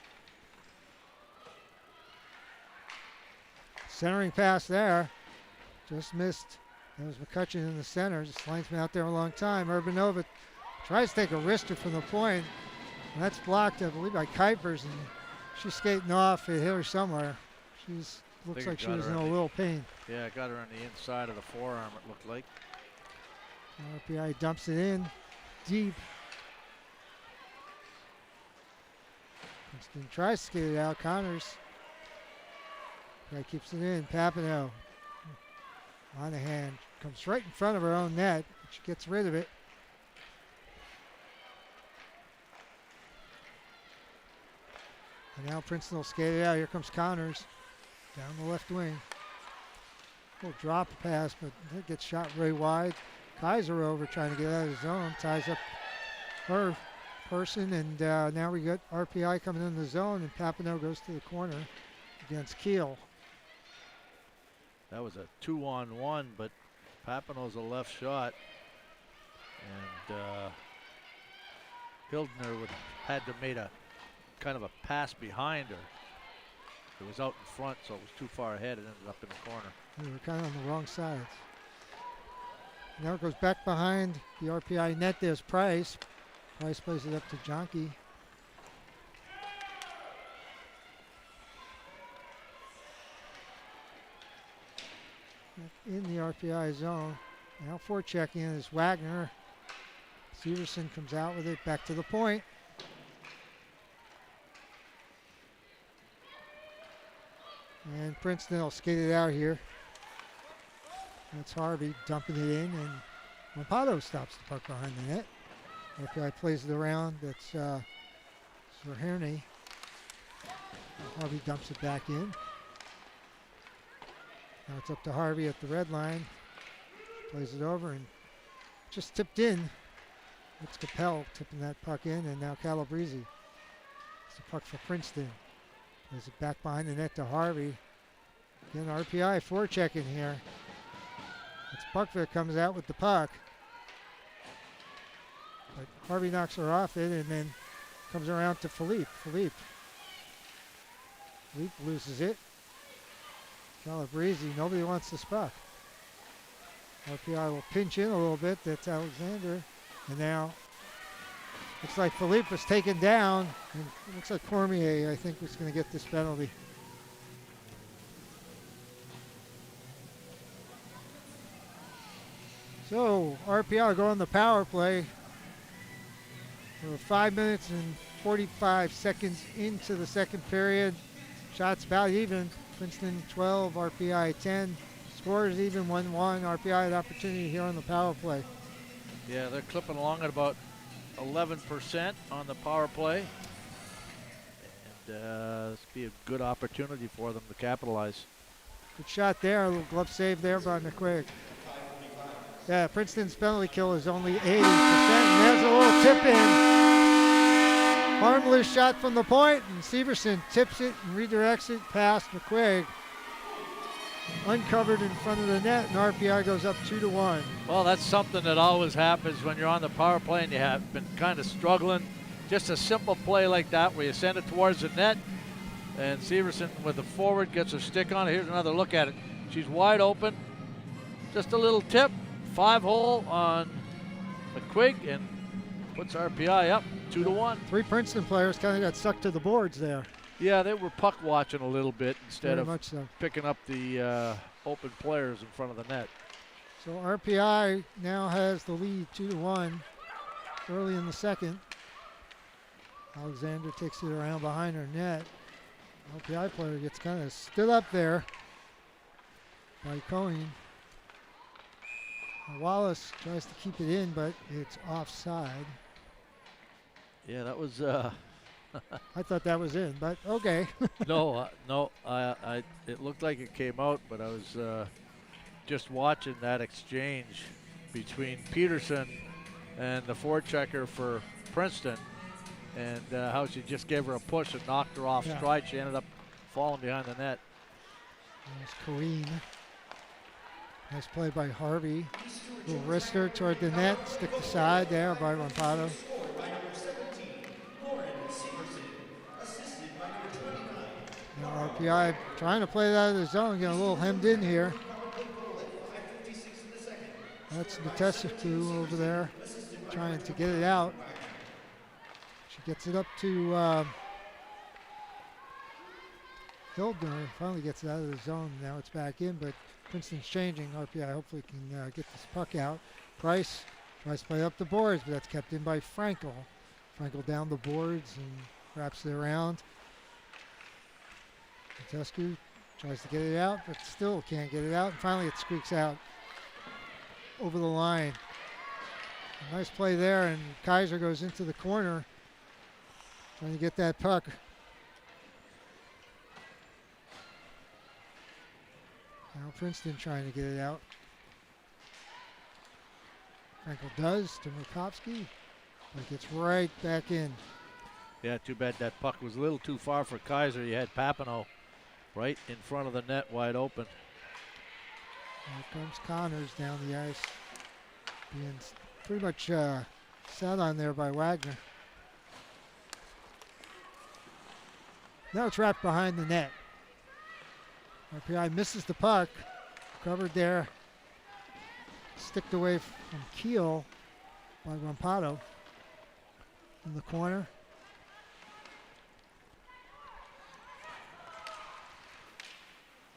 Centering pass there, just missed. That was McCutcheon in the center. This line's been out there a long time. Urbanova tries to take a wrister from the point, and that's blocked, I believe, by Kuipers, and she's skating off. It hit her somewhere. She's looks like she was in a little pain.
Yeah, it got her on the inside of the forearm, it looked like.
RPI dumps it in deep. Princeton tries to skate it out. Connors. Guy keeps it in. Papineau Monahan comes right in front of her own net. She gets rid of it. And now Princeton will skate it out. Here comes Connors down the left wing. Little drop pass, but it gets shot very wide. Kaiser over trying to get out of the zone. Ties up her person, and now we got RPI coming in the zone, and Papineau goes to the corner against Keel.
That was a 2-on-1, but Papineau's a left shot. And Hildner had to made a kind of a pass behind her. It was out in front, so it was too far ahead. It ended up in the corner.
We were kind of on the wrong sides. Now it goes back behind the RPI net. There's Price. Price plays it up to Jonke. In the RPI zone. Now forechecking is Wagner. Severson comes out with it back to the point. And Princeton will skate it out here. That's Harvey dumping it in, and Rampado stops the puck behind the net. RPI plays it around. That's Zerherney. Harvey dumps it back in. Now it's up to Harvey at the red line. Plays it over and just tipped in. It's Capel tipping that puck in, and now Calabrese. It's the puck for Princeton. Plays it back behind the net to Harvey. Again, RPI forechecking here. It's Buckvick comes out with the puck. But Harvey knocks her off it and then comes around to Philippe. Philippe loses it. Calabrese, nobody wants this puck. RPI will pinch in a little bit. That's Alexander. And now looks like Philippe was taken down. And it looks like Cormier, I think, was going to get this penalty. So RPI go on the power play. We're 5 minutes and 45 seconds into the second period. Shots about even. Princeton 12, RPI 10. Scores even 1-1. RPI had opportunity here on the power play.
Yeah, they're clipping along at about 11% on the power play. And this will be a good opportunity for them to capitalize.
Good shot there. A little glove save there by McQuigg. Yeah, Princeton's penalty kill is only 80%. And there's a little tip in. Harmless shot from the point, and Severson tips it and redirects it past McQuigg. Uncovered in front of the net, and RPI goes up 2-1.
Well, that's something that always happens when you're on the power play and you have been kind of struggling. Just a simple play like that where you send it towards the net, and Severson with the forward gets a stick on it. Here's another look at it. She's wide open. Just a little tip. 5-hole on McQuigg and puts RPI up 2-1.
Three Princeton players kind of got stuck to the boards there.
Yeah, they were puck watching a little bit instead
Very
of
much so.
picking up the open players in front of the net.
So RPI now has the lead 2-1 early in the second. Alexander takes it around behind her net. RPI player gets kind of stood up there by Cohen. Wallace tries to keep it in, but it's offside.
Yeah, that was.
I thought that was in, but okay.
No. It looked like it came out, but I was just watching that exchange between Peterson and the forechecker for Princeton, and how she just gave her a push and knocked her off stride. She ended up falling behind the net.
There's Corrine. Nice play by Harvey. Little wrister toward the net. Stick the side there by Rampado. Now RPI trying to play it out of the zone. Getting a little hemmed in here. That's Natescu over there trying to get it out. She gets it up to Hildner. Finally gets it out of the zone. Now it's back in, but Princeton's changing. RPI hopefully can get this puck out. Price tries to play up the boards, but that's kept in by Frankel. Frankel down the boards and wraps it around. Natescu Tries to get it out, but still can't get it out. And finally, it squeaks out over the line. A nice play there, and Kaiser goes into the corner trying to get that puck. Now Princeton trying to get it out. Frankel does to Murkowski, but it gets right back in.
Yeah, too bad that puck was a little too far for Kaiser. You had Papineau right in front of the net, wide open.
Here comes Connors down the ice, being pretty much sat on there by Wagner. Now it's wrapped behind the net. RPI misses the puck, covered there, sticked away from Keel by Rampato in the corner.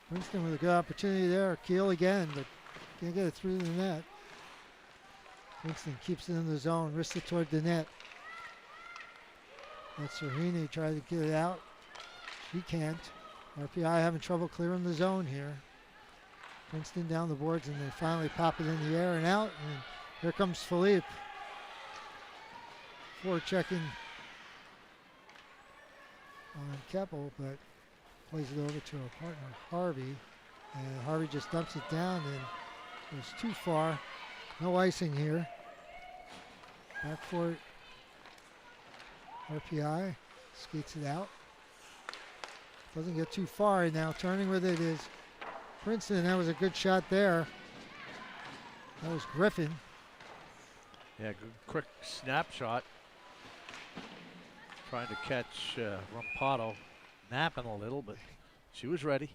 Princeton with a good opportunity there. Keel again, but can't get it through the net. Princeton keeps it in the zone, wrists it toward the net. That's Serhini trying to get it out. She can't. RPI having trouble clearing the zone here. Princeton down the boards, and they finally pop it in the air and out. And here comes Philippe. Forechecking on Keppel, but plays it over to a partner, Harvey. And Harvey just dumps it down and goes too far. No icing here. Back for it. RPI skates it out. Doesn't get too far, and now turning with it is Princeton. That was a good shot there. That was Griffin.
Yeah, good quick snapshot. Trying to catch Rampato napping a little, but she was ready.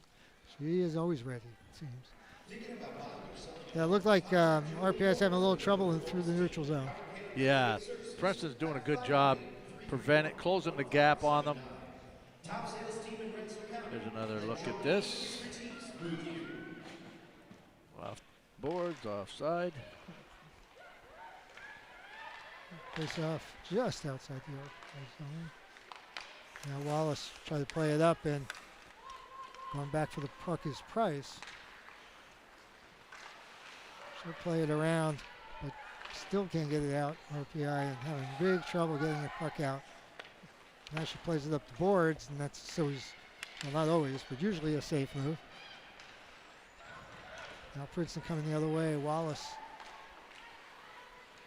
She is always ready, it seems. Yeah, it looked like RPI's having a little trouble through the neutral zone.
Yeah, Preston's doing a good job closing the gap on them. There's another look at this. Off boards, offside.
Face off just outside the RPI zone. Now Wallace tried to play it up, and going back for the puck is Price. She'll play it around, but still can't get it out. RPI and having big trouble getting the puck out. Now she plays it up the boards, and that's always, well, not always, but usually a safe move. Now Princeton coming the other way. Wallace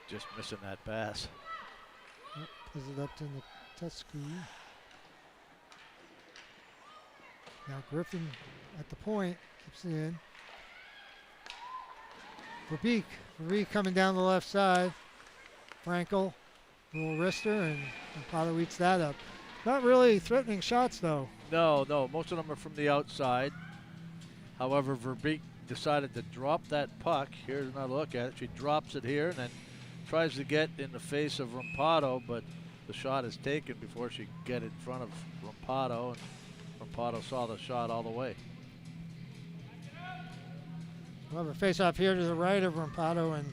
just missing that pass.
plays it up to Tescu. Now Griffin at the point, keeps it in. Verbeek coming down the left side. Frankel, little wrister, and Rampato eats that up. Not really threatening shots, though.
No, most of them are from the outside. However, Verbeek decided to drop that puck. Here's another look at it. She drops it here and then tries to get in the face of Rampato, but the shot is taken before she could get in front of Rampato, and Rampato saw the shot all the way.
We'll have a face-off here to the right of Rampato, and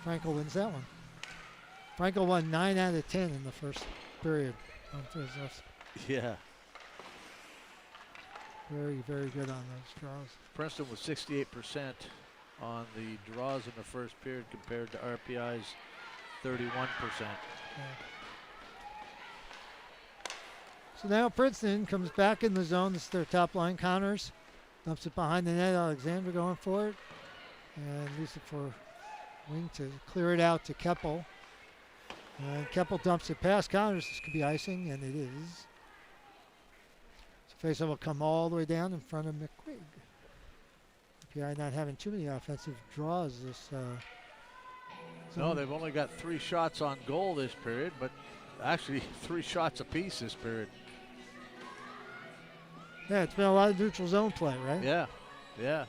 Frankel wins that one. Frankel won 9 out of 10 in the first period on face-offs.
Yeah.
Very, very good on those draws.
Princeton was 68% on the draws in the first period compared to RPI's 31%.
Yeah. So now Princeton comes back in the zone. This is their top line. Connors dumps it behind the net. Alexander going for it. And leaves it for Wing to clear it out to Keppel. And Keppel dumps it past Connors. This could be icing, and it is. So faceoff will come all the way down in front of McQuigg. RPI not having too many offensive draws this
No, they've only got 3 shots on goal this period, but actually 3 shots apiece this period.
Yeah, it's been a lot of neutral zone play, right?
Yeah.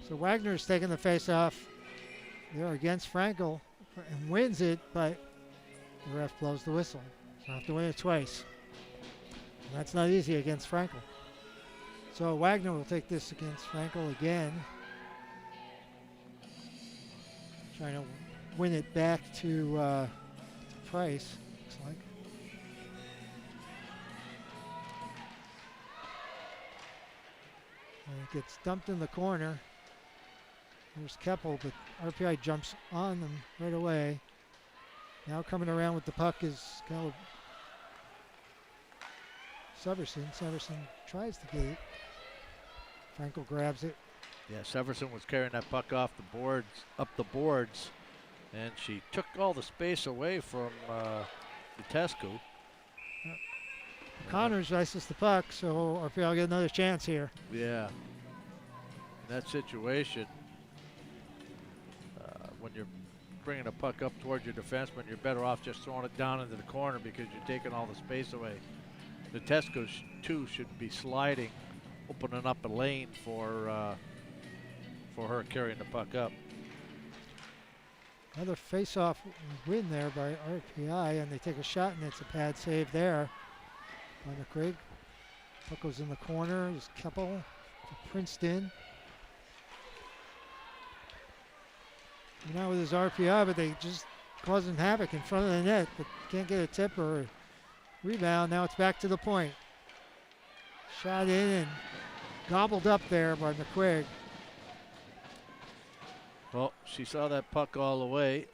So Wagner's taking the face-off there against Frankel and wins it, but the ref blows the whistle. So have to win it twice. And that's not easy against Frankel. So Wagner will take this against Frankel again. Trying to win it back to Price, looks like. It gets dumped in the corner. There's Keppel, but RPI jumps on them right away. Now coming around with the puck is Severson. Severson tries the gate. Frankel grabs it.
Yeah, Severson was carrying that puck off the boards, up the boards, and she took all the space away from Vitescu.
Connors ices the puck, so RPI will get another chance here.
Yeah. In that situation, when you're bringing a puck up towards your defenseman, you're better off just throwing it down into the corner because you're taking all the space away. Vitescu too should be sliding, opening up a lane for her carrying the puck up.
Another face-off win there by RPI, and they take a shot, and it's a pad save there by McQuigg. Puck goes in the corner. There's Keppel for Princeton. And now with his RPI, but they just causing havoc in front of the net, but can't get a tip or a rebound. Now it's back to the point. Shot in and gobbled up there by McQuigg.
Well, she saw that puck all the way.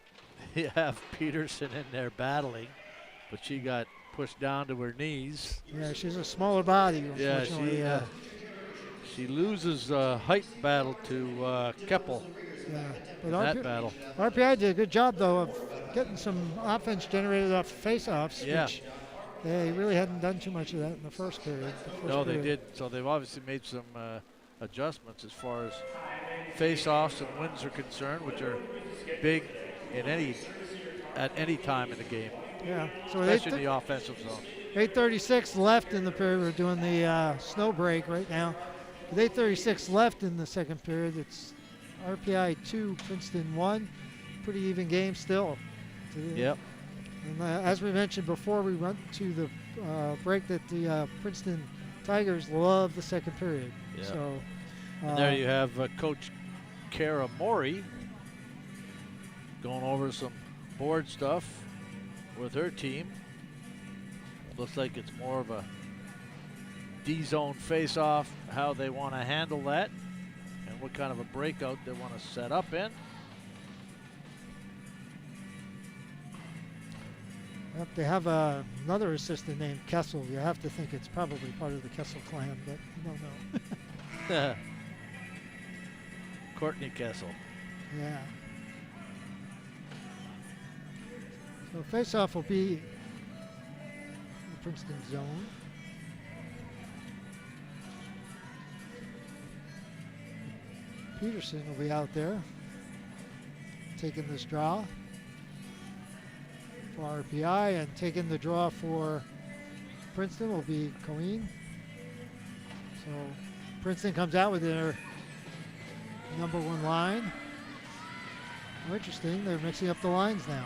You have Peterson in there battling, but she got pushed down to her knees.
Yeah, she's a smaller body,
Yeah,
unfortunately.
she loses height battle to Keppel.
Yeah, but
That battle.
RPI did a good job, though, of getting some offense generated off face-offs,
Yeah.
which they really hadn't done too much of that in the first period.
No, they did. So they've obviously made some adjustments as far as face-offs and wins are concerned, which are big in at any time in the game,
Yeah, so
especially in the offensive zone.
8:36 left in the period. We're doing the snow break right now. With 8:36 left in the second period, it's RPI 2, Princeton 1. Pretty even game still.
Yep.
And as we mentioned before, we went to the break that the Princeton Tigers love the second period.
Yeah.
So
And there you have Coach Kara Mori going over some board stuff with her team. Looks like it's more of a D-zone face-off, how they want to handle that, and what kind of a breakout they want to set up in.
Yep, they have another assistant named Kessel. You have to think it's probably part of the Kessel clan, but you don't know.
Courtney Kessel.
Yeah. So face-off will be the Princeton zone. Peterson will be out there taking this draw for RPI, and taking the draw for Princeton will be Coen. So Princeton comes out with their number one line. Oh, interesting, they're mixing up the lines now.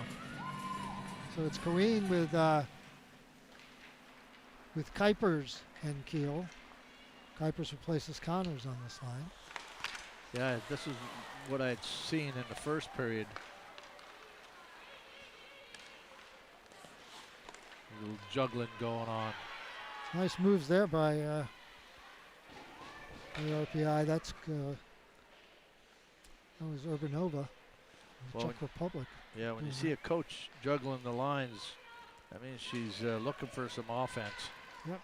So it's Coen with Kuipers and Keel. Kuipers replaces Connors on this line.
Yeah, this is what I'd seen in the first period. A little juggling going on.
Nice moves there by the RPI. That was Urbanova,
Well,
Czech Republic.
Yeah, when you see a coach juggling the lines, that means she's looking for some offense.
Yep.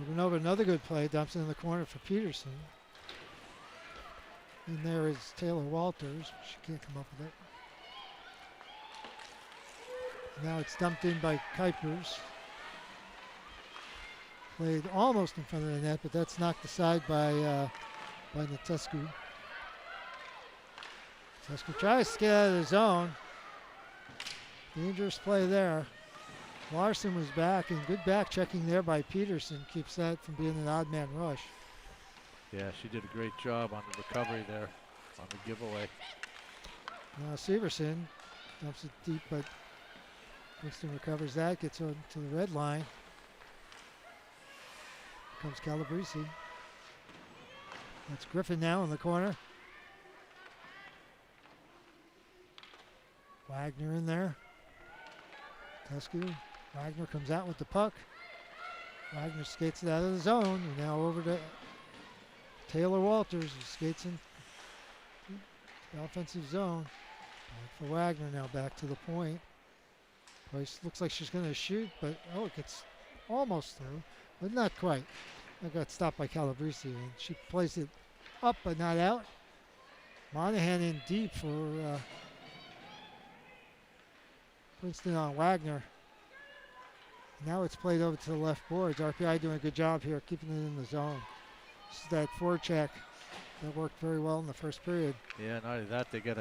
Urbanova, another good play, dumps it in the corner for Peterson. And there is Taylor Walters. She can't come up with it. Now it's dumped in by Kuipers. Played almost in front of the net, but that's knocked aside by Natescu. Natescu tries to get out of the zone. Dangerous play there. Larson was back, and good back checking there by Peterson keeps that from being an odd man rush.
Yeah, she did a great job on the recovery there, on the giveaway.
Now Severson dumps it deep, but Princeton recovers that, gets on to the red line. Comes Calabrese. That's Griffin now in the corner. Wagner in there. Tescu. Wagner comes out with the puck. Wagner skates it out of the zone. And now over to Taylor Walters, who skates in the offensive zone. Back for Wagner now, back to the point. Price looks like she's going to shoot, but it gets almost through, but not quite. That got stopped by Calabrese, and she plays it up but not out. Monahan in deep for Princeton on Wagner. Now it's played over to the left boards. RPI doing a good job here, keeping it in the zone. This is that forecheck that worked very well in the first period.
Yeah, not only that, they get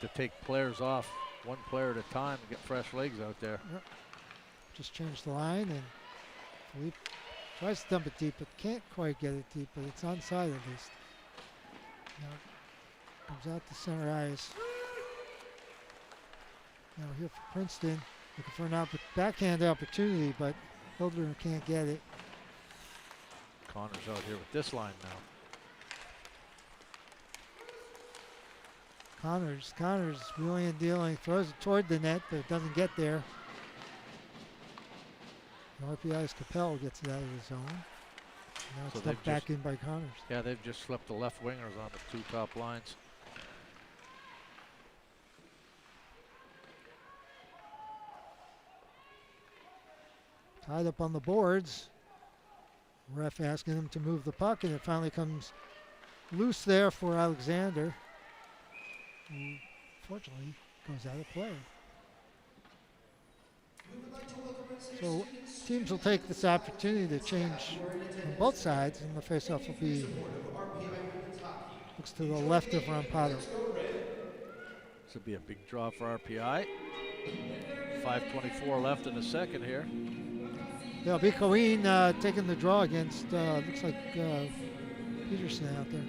to take players off one player at a time and get fresh legs out there.
Yep. Just changed the line, and Philippe tries to dump it deep, but can't quite get it deep, but it's onside at least. Now comes out to center ice. Now here for Princeton, looking for an backhand opportunity, but Hildebrand can't get it.
Connor's out here with this line now.
Connors wheeling and dealing, throws it toward the net, but it doesn't get there. RPI's Capel gets it out of the zone. Now it's dumped back in by Connors.
Yeah, they've just slipped the left wingers on the two top lines.
Tied up on the boards. Ref asking him to move the puck, and it finally comes loose there for Alexander, who fortunately goes out of play. So teams will take this opportunity to change on both sides, and the faceoff will be looks to the left of Rampado.
This will be a big draw for RPI. 5:24 left in the second here.
Yeah, B. Coeen taking the draw against, looks like Peterson out there.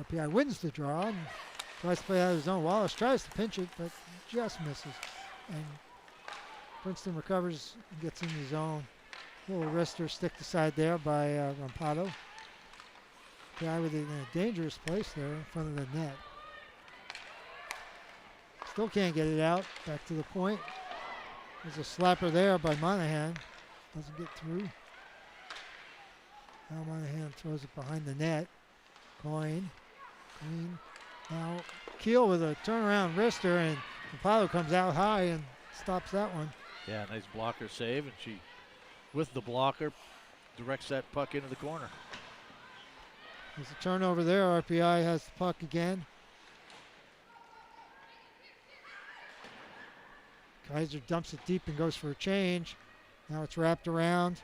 RPI wins the draw and tries to play out of his own. Wallace tries to pinch it, but just misses. And Princeton recovers and gets in the zone. Little wrister stick aside there by Rampado. RPI with it in a dangerous place there in front of the net. Still can't get it out. Back to the point. There's a slapper there by Monahan. Doesn't get through. Now Monahan throws it behind the net. Coyne. Now Keel with a turnaround wrister, and Apollo comes out high and stops that one.
Yeah, nice blocker save, and she, with the blocker, directs that puck into the corner.
There's a turnover there. RPI has the puck again. Kaiser dumps it deep and goes for a change. Now it's wrapped around.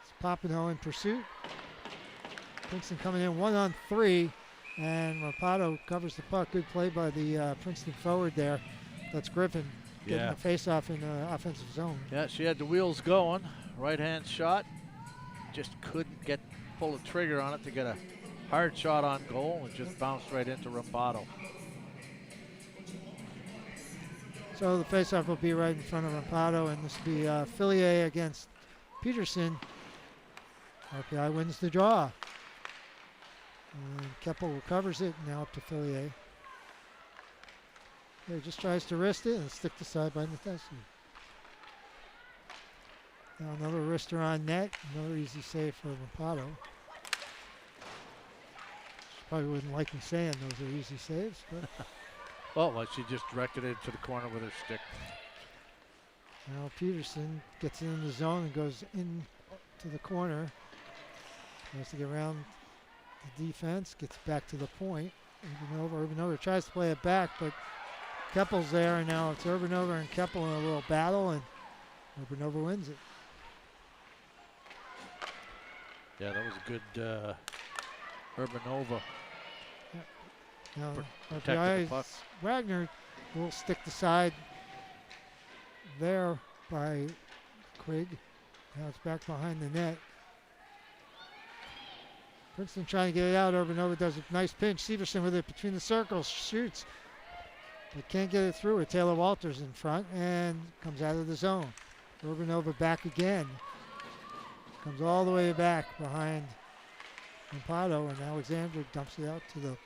It's Papineau in pursuit. Princeton coming in 1-on-3, and Rampado covers the puck. Good play by the Princeton forward there. That's Griffin getting the face-off in the offensive zone.
Yeah, she had the wheels going. Right-hand shot. Just couldn't pull the trigger on it to get a hard shot on goal, and just bounced right into Rampado.
So the faceoff will be right in front of Rampado, and this will be Fillier against Peterson. RPI wins the draw. And Keppel recovers it, now up to Fillier. He just tries to wrist it and stick aside by Natesi. Now another wrister on net, another easy save for Rampado. She probably wouldn't like me saying those are easy saves, but
well, she just directed it to the corner with her stick.
now Peterson gets in the zone and goes in to the corner. Tries to get around the defense, gets back to the point. Urbanova tries to play it back, but Keppel's there, and now it's Urbanova and Keppel in a little battle, and Urbanova wins it.
Yeah, that was a good Urbanova.
Now,
protected the puck.
Wagner will stick the side there by Quigg. Now it's back behind the net. Princeton trying to get it out. Urbanova does a nice pinch. Severson with it between the circles, shoots. But can't get it through with Taylor Walters in front, and comes out of the zone. Urbanova back again. Comes all the way back behind Rampado, and Alexander dumps it out to the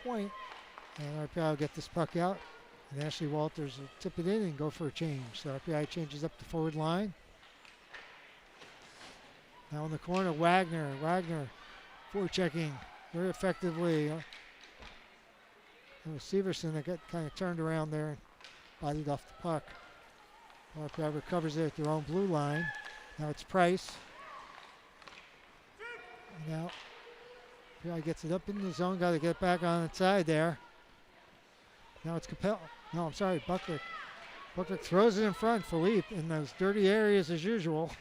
point. And RPI will get this puck out. And Ashley Walters will tip it in and go for a change. So RPI changes up the forward line. Now in the corner, Wagner forechecking very effectively. It was Severson that got kind of turned around there and bodied off the puck. RPI recovers it at their own blue line. Now it's Price. And now RPI gets it up in the zone. Got to get back on its side there. Now it's Capel. No, I'm sorry, Buckler. Buckler throws it in front. Philippe in those dirty areas as usual.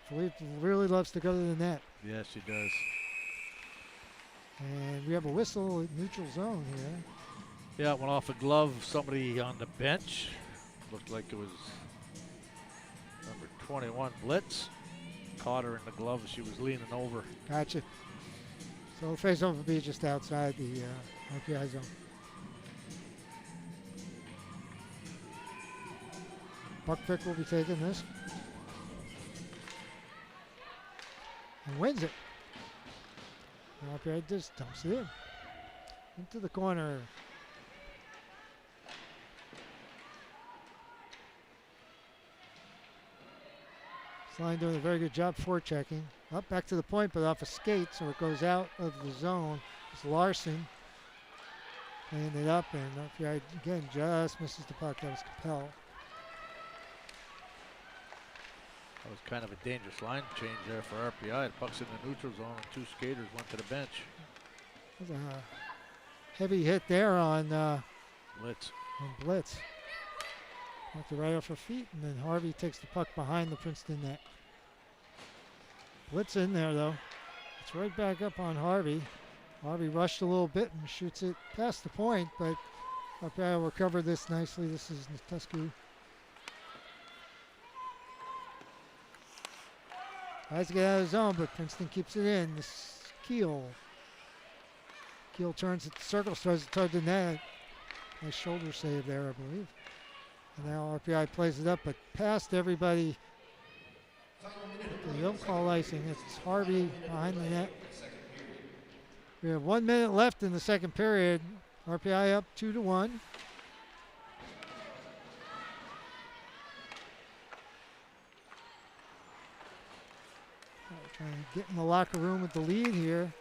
Philippe really loves to go to the net.
Yes, she does.
And we have a whistle at neutral zone here.
Yeah, it went off a glove of somebody on the bench. Looked like it was number 21, Blitz. Caught her in the glove as she was leaning over.
Gotcha. So the face-off will be just outside the RPI zone. Buckpick will be taking this. And wins it. And RPI just dumps it in. Into the corner. Line doing a very good job forechecking. Up back to the point, but off a skate, so it goes out of the zone. It's Larson playing it up, and RPI again just misses the puck. That was Capel.
That was kind of a dangerous line change there for RPI. The puck's in the neutral zone, and two skaters went to the bench.
That was a heavy hit there on
Blitz.
Knocked it right off her feet, and then Harvey takes the puck behind the Princeton net. Blitz in there, though. It's right back up on Harvey. Harvey rushed a little bit and shoots it past the point, but RPI will recover this nicely. This is Natescu. Tries to get out of the zone, but Princeton keeps it in. This Keel. Keel turns it, circles, throws it toward the net. Nice shoulder save there, I believe. And now RPI plays it up, but past everybody. They don't call icing. It's Harvey behind the net. We have 1 minute left in the second period. RPI up 2-1. Trying to get in the locker room with the lead here.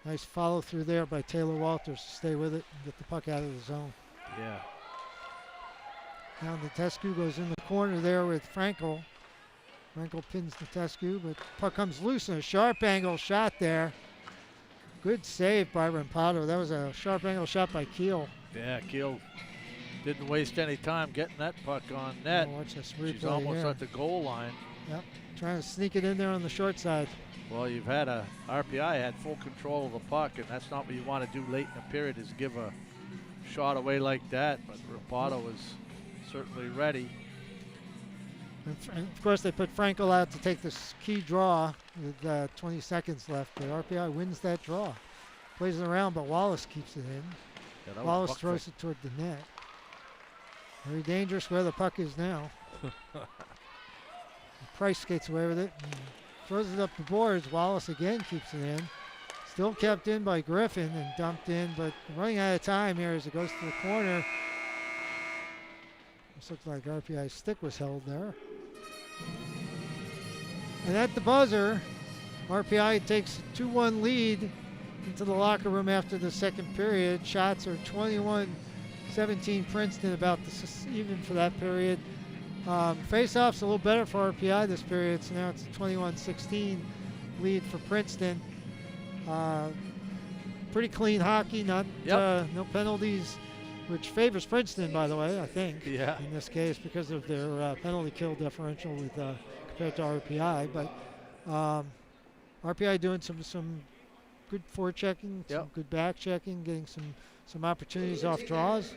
Nice follow through there by Taylor Walters to stay with it and get the puck out of the zone.
Yeah.
Now Natescu goes in the corner there with Frankel. Frankel pins Natescu, but puck comes loose and a sharp angle shot there. Good save by Rampado. That was a sharp angle shot by Keel.
Yeah, Keel didn't waste any time getting that puck on net.
Watch this
She's
replay
almost
here.
at the goal line.
Yep, trying to sneak it in there on the short side.
Well, you've had RPI had full control of the puck, and that's not what you want to do late in the period, is give a shot away like that. But Rampado was certainly ready.
And of course, they put Frankel out to take this key draw with 20 seconds left. But RPI wins that draw. Plays it around, but Wallace keeps it in.
Yeah,
Wallace throws it toward the net. Very dangerous where the puck is now. Price skates away with it and throws it up the boards. Wallace again keeps it in. Still kept in by Griffin and dumped in, but running out of time here as it goes to the corner. This looks like RPI's stick was held there. And at the buzzer, RPI takes a 2-1 lead into the locker room after the second period. Shots are 21-17 Princeton, about even for that period. Face-off's a little better for RPI this period, so now it's a 21-16 lead for Princeton. Pretty clean hockey, no penalties, which favors Princeton, by the way, I think, in this case, because of their penalty kill differential with compared to RPI. But RPI doing some good forechecking, some good back checking, getting some opportunities off draws.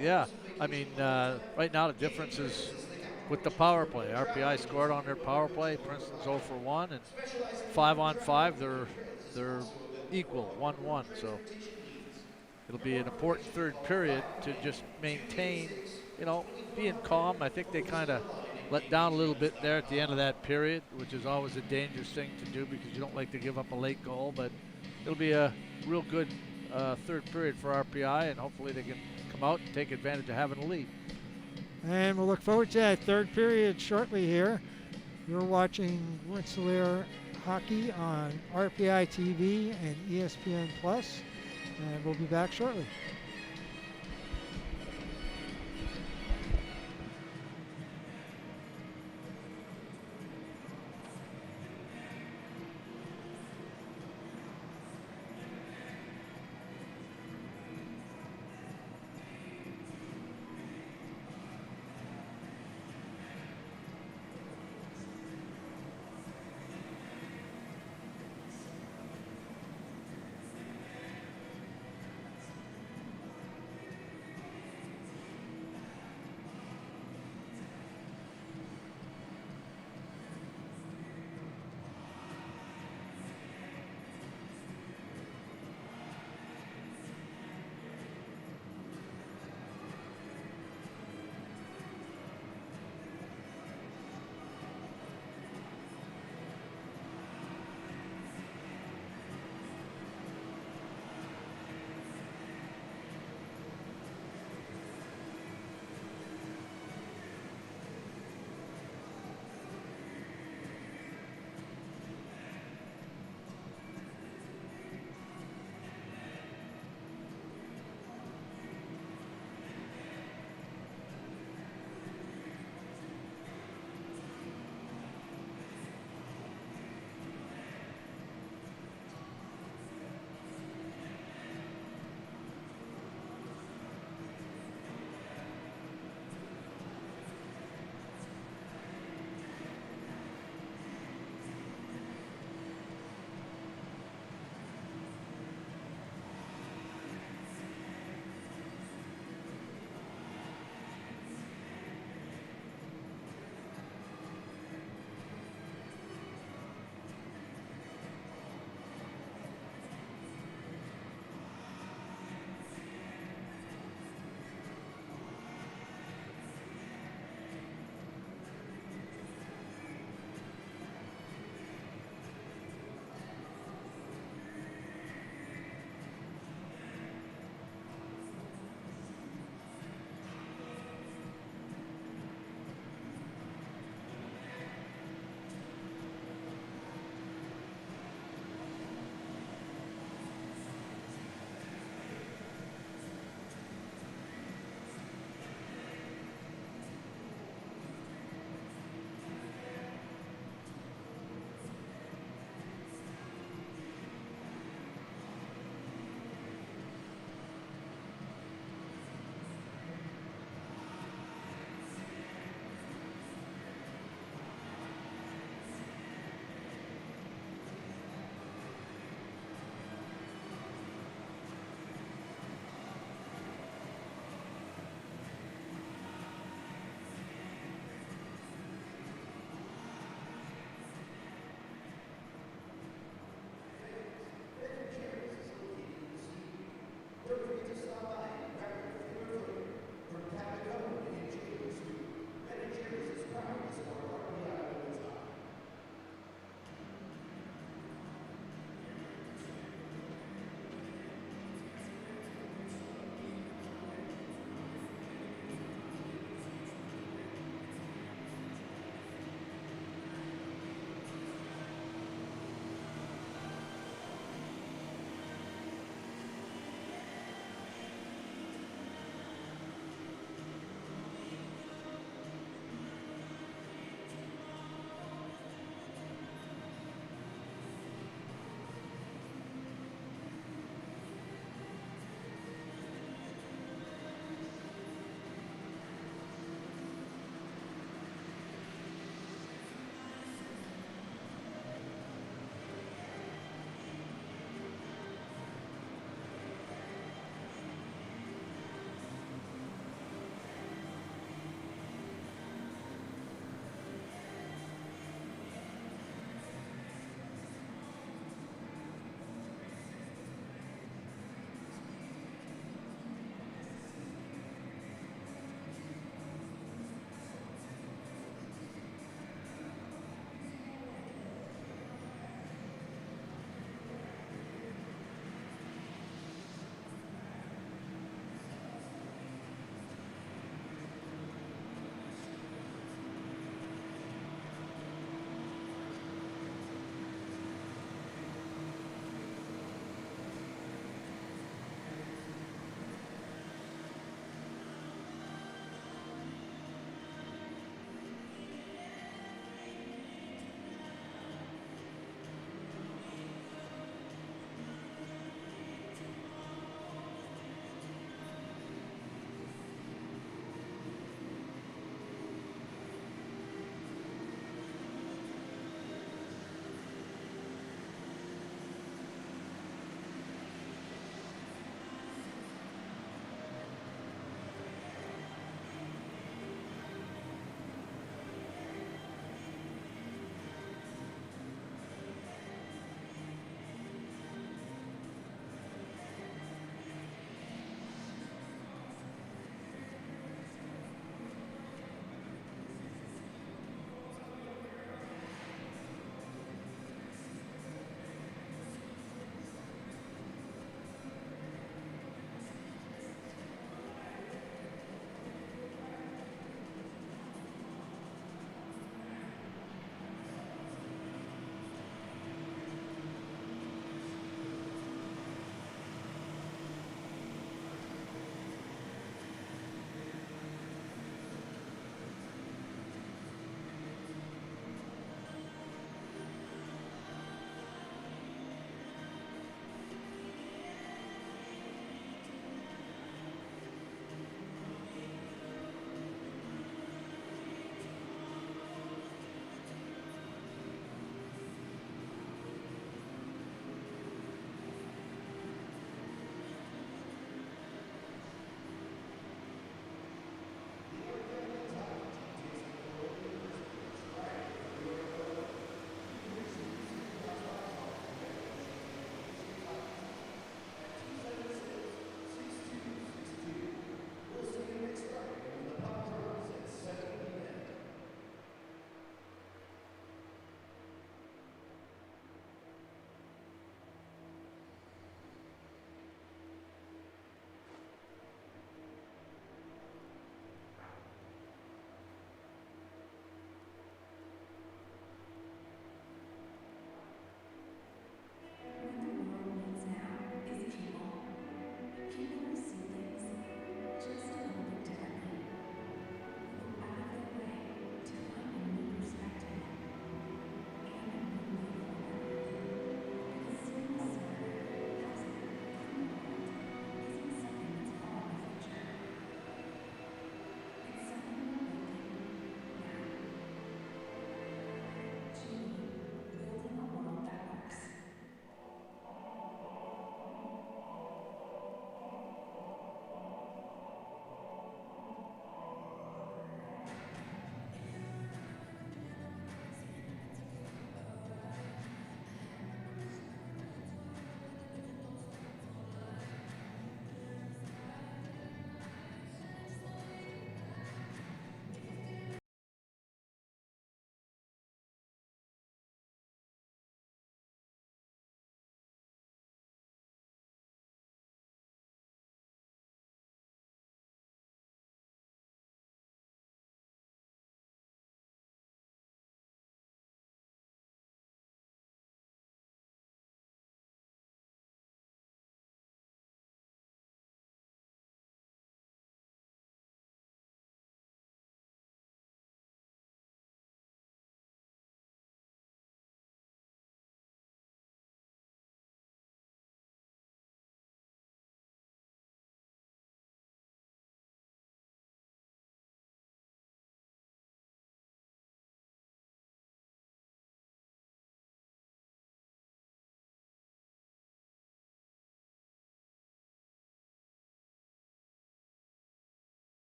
Yeah, I mean, right now the difference is with the power play. RPI scored on their power play. Princeton's 0 for 1, and 5-on-5, they're equal, 1-1. So it'll be an important third period to just maintain, being calm. I think they kind of let down a little bit there at the end of that period, which is always a dangerous thing to do because you don't like to give up a late goal. But it'll be a real good third period for RPI, and hopefully they can come out and take advantage of having a lead.
And we'll look forward to that third period shortly here. You're watching Rensselaer Hockey on RPI TV and ESPN Plus, and we'll be back shortly.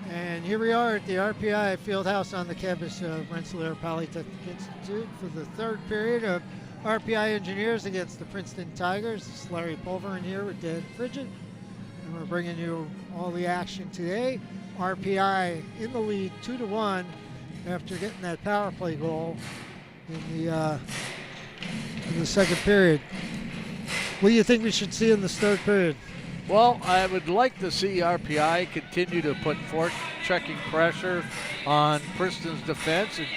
And here we are at the RPI Fieldhouse on the campus of Rensselaer Polytechnic Institute for the third period of RPI Engineers against the Princeton Tigers. It's Larry Pulver in here with Dan Frigid. And we're bringing you all the action today. RPI in the lead 2-1 after getting that power play goal in the second period. What do you think we should see in this third period?
Well, I would like to see RPI continue to put forechecking pressure on Princeton's defense and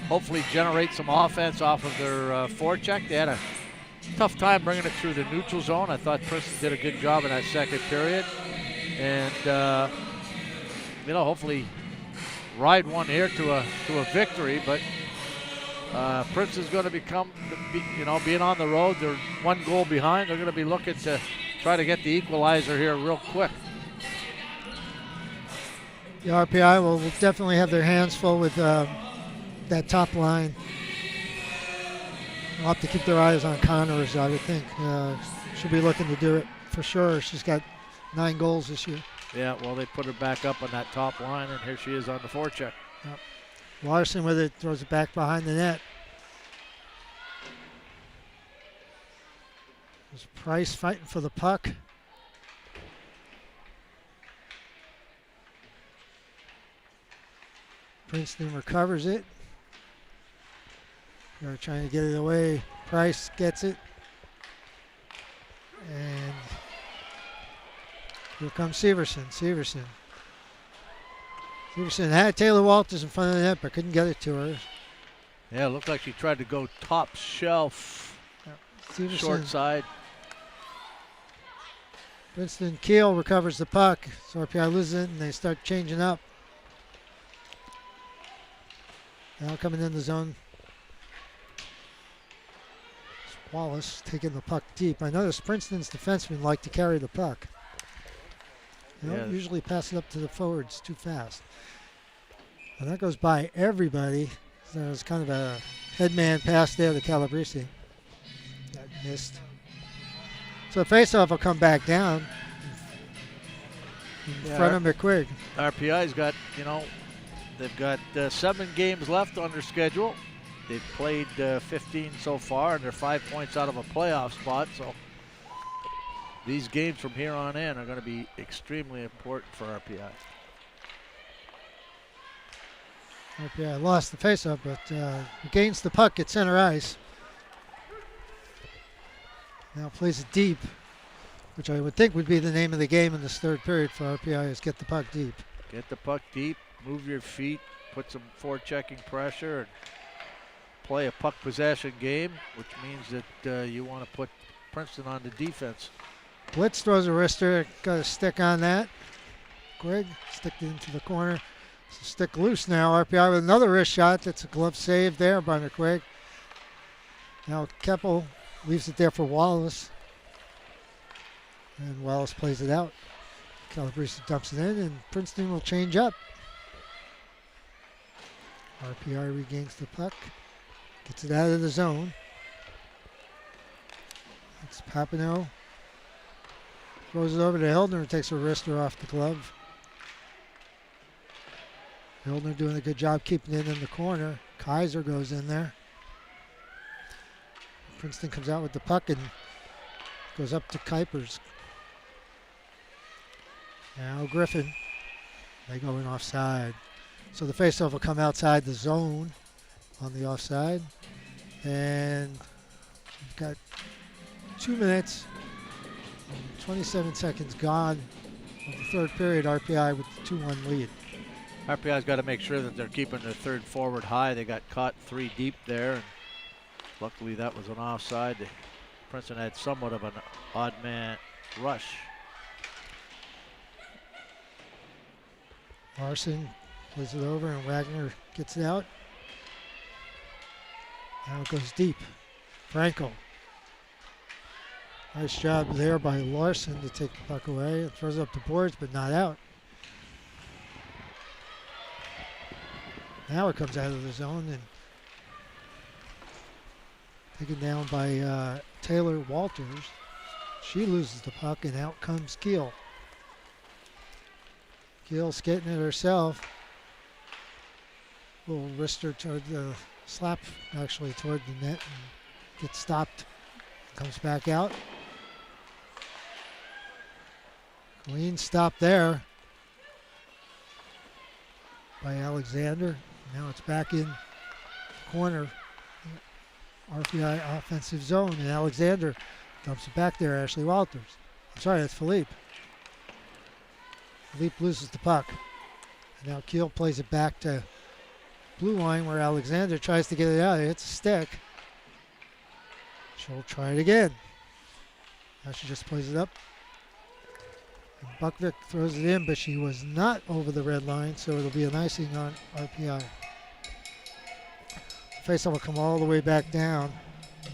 hopefully generate some offense off of their forecheck. They had a tough time bringing it through the neutral zone. I thought Princeton did a good job in that second period. And, hopefully ride one here to a victory. But Princeton's going to become, being on the road, they're one goal behind. They're going to be looking to try to get the equalizer here real quick.
The RPI will definitely have their hands full with that top line. They'll have to keep their eyes on Connors, I would think. She'll be looking to do it for sure. She's got 9 goals this year.
Yeah, well, they put her back up on that top line, and here she is on the forecheck.
Yep. Larson with it, throws it back behind the net. There's Price fighting for the puck. Princeton recovers it. They're trying to get it away. Price gets it. And here comes Severson. Severson had Taylor Walters in front of the net, but couldn't get it to her.
Yeah, it looked like she tried to go top shelf, short side.
Princeton Keel recovers the puck. So RPI loses it, and they start changing up. Now coming in the zone. It's Wallace taking the puck deep. I noticed Princeton's defensemen like to carry the puck. They don't usually pass it up to the forwards too fast. And that goes by everybody. So there's kind of a headman pass there to Calabrese. That missed. So the faceoff will come back down in front of McQuigg.
RPI's got, they've got 7 games left on their schedule. They've played 15 so far, and they're 5 points out of a playoff spot. So these games from here on in are going to be extremely important for RPI.
RPI lost the faceoff, but gains the puck at center ice. Now plays it deep, which I would think would be the name of the game in this third period for RPI, is get the puck deep.
Get the puck deep, move your feet, put some forechecking pressure, and play a puck possession game, which means that you want to put Princeton on the defense.
Blitz throws a wrister, got a stick on that. Quigg sticked it into the corner. So stick loose now. RPI with another wrist shot. That's a glove save there by McQuigg. Now Keppel leaves it there for Wallace. And Wallace plays it out. Calabrese dumps it in, and Princeton will change up. RPI regains the puck. Gets it out of the zone. It's Papineau. Throws it over to Hildner and takes a wrister off the glove. Hildner doing a good job keeping it in the corner. Kaiser goes in there. Princeton comes out with the puck and goes up to Kuipers. Now Griffin. They go in offside. So the faceoff will come outside the zone on the offside. And we've got 2 minutes and 27 seconds gone of the third period. RPI with the 2-1 lead.
RPI's got to make sure that they're keeping their third forward high. They got caught 3 deep there, and luckily that was an offside. Princeton had somewhat of an odd man rush.
Larson plays it over, and Wagner gets it out. Now it goes deep. Frankel. Nice job there by Larson to take the puck away. It throws it up the boards, but not out. Now it comes out of the zone and taken down by Taylor Walters. She loses the puck, and out comes Keel. Gill's getting it herself. Little wrister toward the slap, actually toward the net, and gets stopped. Comes back out. Clean stop there by Alexander. Now it's back in corner. RPI offensive zone, and Alexander dumps it back there. Ashley Walters. I'm sorry, that's Philippe. Philippe loses the puck. And now Keel plays it back to blue line where Alexander tries to get it out. It hits a stick. She'll try it again. Now she just plays it up. And Buckvik throws it in, but she was not over the red line, so it'll be an icing on RPI. Faceoff will come all the way back down.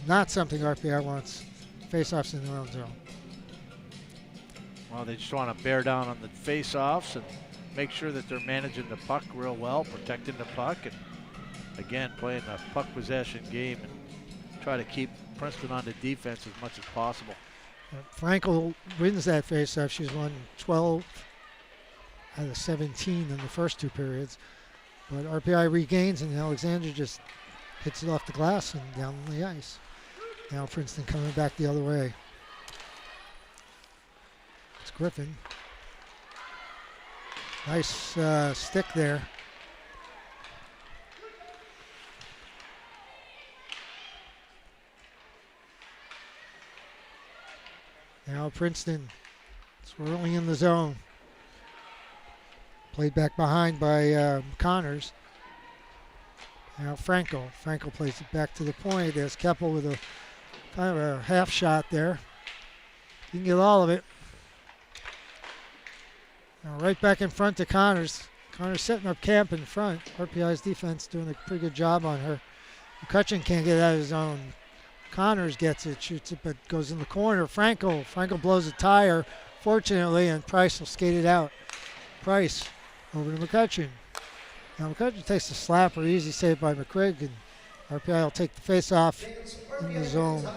Not something RPI wants. Faceoffs in their own zone.
Well, they just want to bear down on the face-offs and make sure that they're managing the puck real well, protecting the puck, and again, playing the puck possession game and try to keep Princeton on the defense as much as possible.
Frankel wins that face-off. She's won 12 out of 17 in the first two periods. But RPI regains, and Alexander just hits it off the glass and down on the ice. Now Princeton coming back the other way. It's Griffin. Nice stick there. Now Princeton swirling in the zone. Played back behind by Connors. Now Frankel. Frankel plays it back to the point. There's Keppel with a kind of a half shot there. Didn't get all of it. Now right back in front to Connors. Connors setting up camp in front. RPI's defense doing a pretty good job on her. McCutcheon can't get out of his zone. Connors gets it, shoots it, but goes in the corner. Frankel blows a tire, fortunately, and Price will skate it out. Price over to McCutcheon. Now McCutcheon takes the slapper, easy save by McQuigg, and RPI will take the face-off in the zone.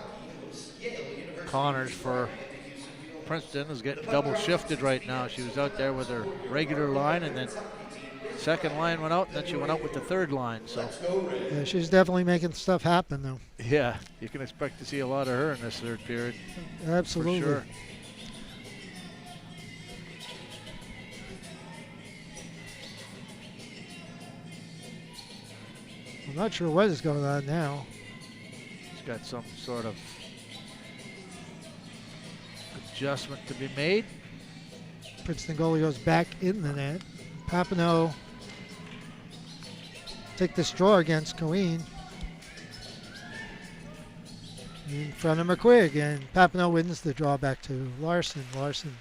Connors for Princeton is getting double shifted right now. She was out there with her regular line, and then second line went out, and then she went out with the third line. So
yeah, she's definitely making stuff happen, though.
Yeah, you can expect to see a lot of her in this third period.
Absolutely.
For sure.
I'm not sure what is going on now.
She's got some sort of adjustment to be made.
Princeton goalie goes back in the net. Papineau take this draw against Coeen. In front of McQuigg, and Papineau wins the draw back to Larson. Larson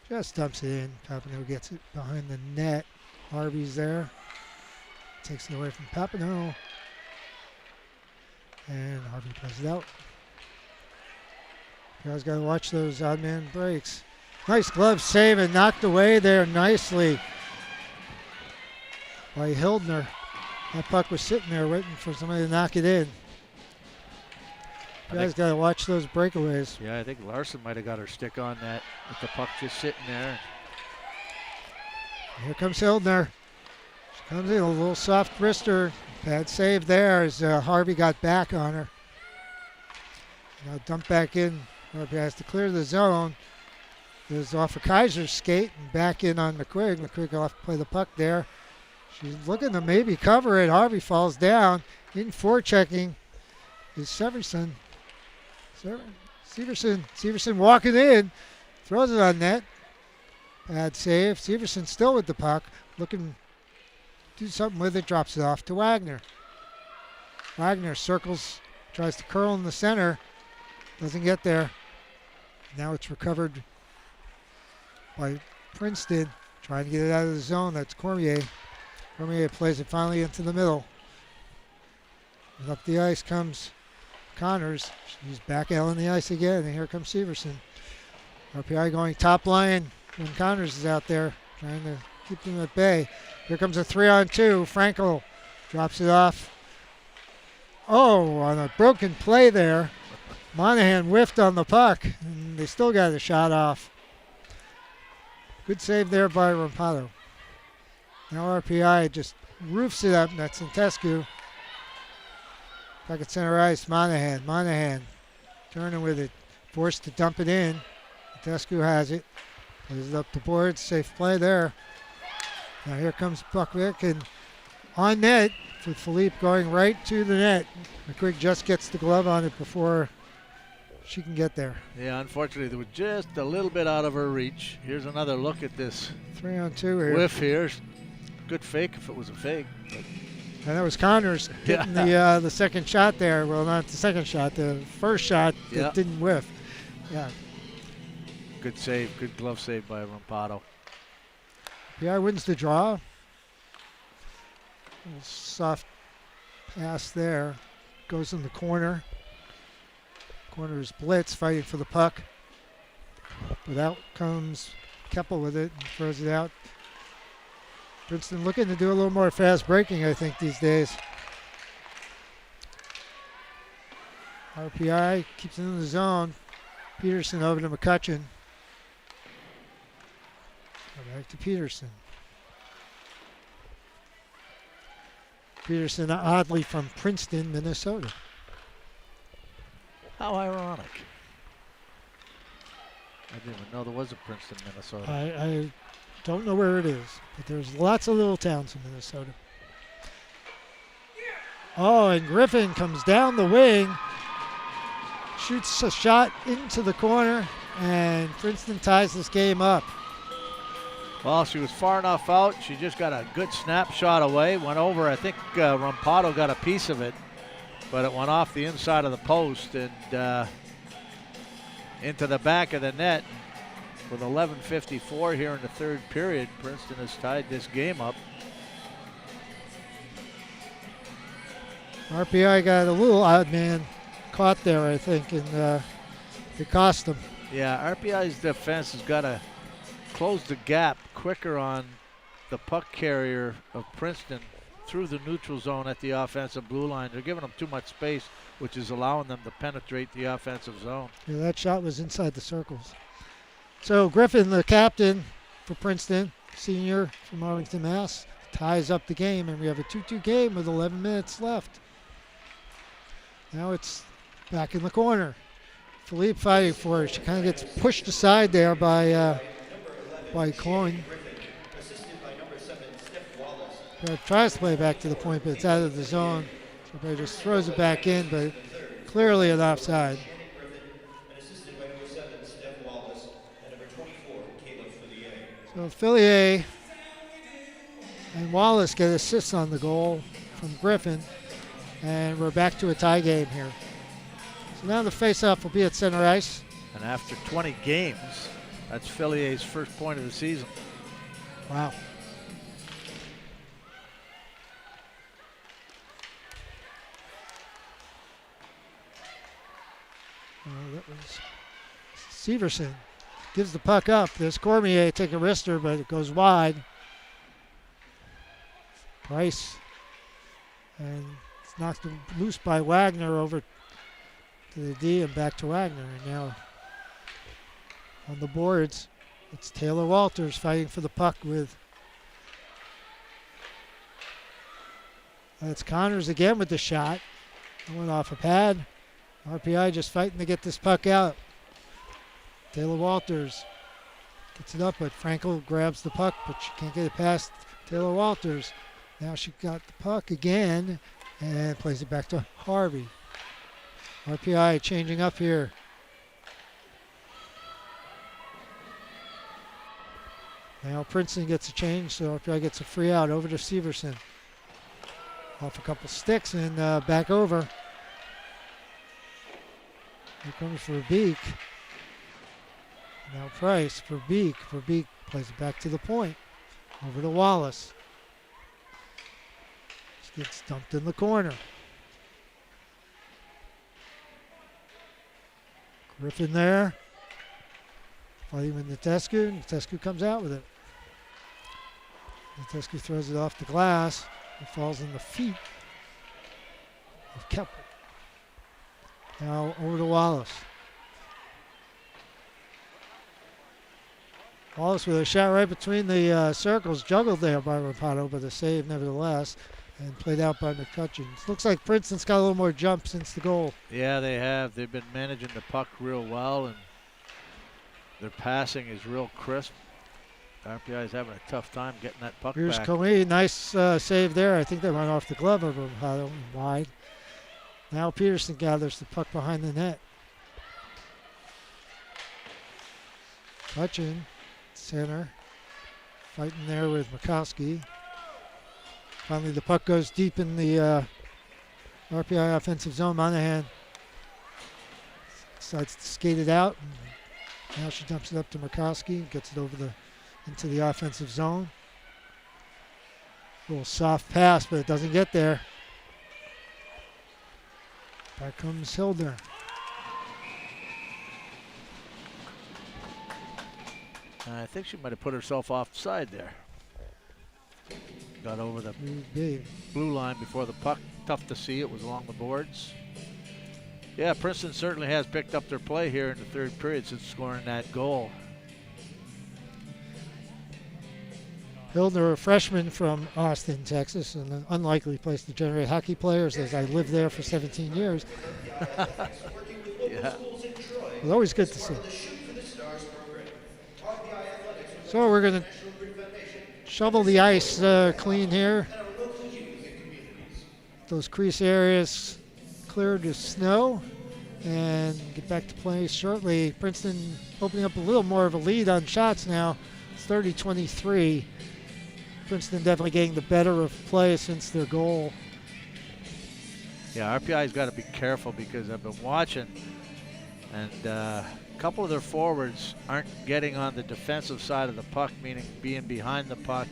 just dumps it in. Papineau gets it behind the net. Harvey's there. Takes it away from Papineau. And Harvey plays it out. You guys got to watch those odd man breaks. Nice glove save and knocked away there nicely by Hildner. That puck was sitting there waiting for somebody to knock it in. You guys got to watch those breakaways.
Yeah, I think Larson might have got her stick on that with the puck just sitting there.
Here comes Hildner. She comes in a little soft wrister. Bad save there as Harvey got back on her. Now dump back in. Harvey has to clear the zone. Goes off of Kaiser's skate and back in on McQuigg. McQuigg will have to play the puck there. She's looking to maybe cover it. Harvey falls down. In forechecking is Severson. Severson walking in. Throws it on net. Bad save. Severson still with the puck. Looking to do something with it. Drops it off to Wagner. Wagner circles. Tries to curl in the center. Doesn't get there. Now it's recovered by Princeton. Trying to get it out of the zone. That's Cormier. Cormier plays it finally into the middle. And up the ice comes Connors. She's back out on the ice again. And here comes Severson. RPI going top line when Connors is out there. Trying to keep them at bay. Here comes a 3-on-2. Frankel drops it off. Oh, on a broken play there. Monahan whiffed on the puck. And they still got a shot off. Good save there by Rampado. Now RPI just roofs it up. That's Santescu. Back at center ice, Monahan. Monahan turning with it. Forced to dump it in. Santescu has it. Plays it up the board. Safe play there. Now here comes Buckwick, and on net with Philippe going right to the net. McQuigg just gets the glove on it before she can get there.
Yeah, unfortunately, they were just a little bit out of her reach. Here's another look at this
3-on-2 here.
whiff here. Good fake if it was a fake. But
And that was Connors getting the second shot there. Well, not the second shot, the first shot that didn't whiff. Yeah.
Good save, good glove save by Rampado.
RPI wins the draw. Soft pass there. Goes in the corner. Corner is Blitz fighting for the puck. But out comes Keppel with it and throws it out. Princeton looking to do a little more fast breaking, I think, these days. RPI keeps it in the zone. Peterson over to McCutcheon. Back to Peterson. Peterson, oddly from Princeton, Minnesota.
How ironic. I didn't even know there was a Princeton, Minnesota.
I don't know where it is, but there's lots of little towns in Minnesota. Oh, and Griffin comes down the wing, shoots a shot into the corner, and Princeton ties this game up.
Well, she was far enough out. She just got a good snapshot away. Went over. I think Rampado got a piece of it, but it went off the inside of the post and into the back of the net. With 11:54 here in the third period, Princeton has tied this game up.
RPI got a little odd man caught there, I think, and it cost them.
Yeah, RPI's defense has got to close the gap quicker on the puck carrier of Princeton through the neutral zone at the offensive blue line. They're giving them too much space, which is allowing them to penetrate the offensive zone.
Yeah, that shot was inside the circles. So Griffin, the captain for Princeton, senior from Arlington, Mass., ties up the game, and we have a 2-2 game with 11 minutes left. Now it's back in the corner. Philippe fighting for it. She kind of gets pushed aside there by Coyne. Tries to play back to the point, but it's out of the zone. So everybody just throws it back in, but clearly an offside. So Fillier and Wallace get assists on the goal from Griffin, and we're back to a tie game here. So now the face-off will be at center ice.
And after 20 games, that's Fillier's first point of the season.
Wow. That was Severson. Gives the puck up. There's Cormier, take a wrister, but it goes wide. Price. And it's knocked loose by Wagner over to the D and back to Wagner. And now on the boards, it's Taylor Walters fighting for the puck with. That's Connors again with the shot. It went off a pad. RPI just fighting to get this puck out. Taylor Walters gets it up, but Frankel grabs the puck, but she can't get it past Taylor Walters. Now she got the puck again and plays it back to Harvey. RPI changing up here. Now Princeton gets a change, so RPI gets a free out over to Severson. Off a couple sticks and back over. Here comes Verbeek. Now Price for Beek. Verbeek plays it back to the point. Over to Wallace. Just gets dumped in the corner. Griffin there. Fighting with Natescu. Natescu comes out with it. Natescu throws it off the glass. It falls in the feet of Keppel. Now over to Wallace. Wallace with a shot right between the circles, juggled there by Rapato, but a save nevertheless, and played out by McCutcheon. Looks like Princeton's got a little more jump since the goal.
Yeah, they have. They've been managing the puck real well, and their passing is real crisp. RPI is having a tough time getting that puck
Here's
back.
Coe, nice save there. I think they went off the glove of Rapato wide. Now Peterson gathers the puck behind the net. Hutchin, center, fighting there with Mikowski. Finally, the puck goes deep in the RPI offensive zone. Monahan decides to skate it out. And now she dumps it up to Mikowski, gets it over into the offensive zone. A little soft pass, but it doesn't get there. Back comes Hilder.
I think she might have put herself offside there. Got over the blue line before the puck. Tough to see. It was along the boards. Yeah, Princeton certainly has picked up their play here in the third period since scoring that goal.
Hilder, a freshman from Austin, Texas, an unlikely place to generate hockey players, as I lived there for 17 years.
Yeah.
It's always good to see. So we're going to shovel the ice clean here. Those crease areas cleared of snow and get back to play shortly. Princeton opening up a little more of a lead on shots now. It's 30-23. Princeton definitely getting the better of play since their goal.
Yeah, RPI's got to be careful because I've been watching, and a couple of their forwards aren't getting on the defensive side of the puck, meaning being behind the puck.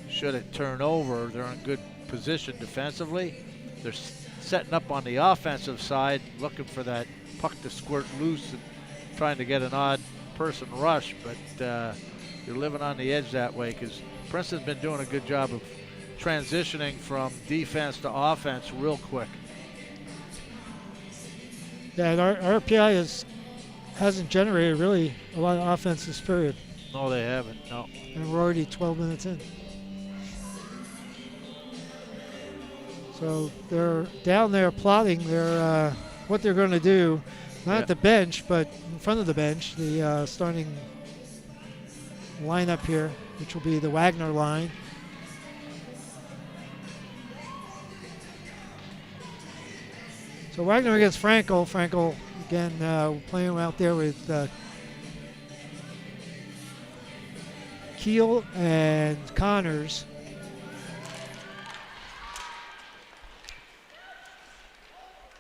Should it turn over, they're in good position defensively. They're setting up on the offensive side, looking for that puck to squirt loose and trying to get an odd person rush, but you're living on the edge that way because Princeton's been doing a good job of transitioning from defense to offense real quick.
Yeah, and RPI hasn't generated really a lot of offense this period.
No, they haven't, no.
And we're already 12 minutes in. So they're down there plotting their what they're going to do, not at the bench, but in front of the bench, the starting lineup here, which will be the Wagner line. So Wagner against Frankel. Frankel, again, playing out there with Keel and Connors.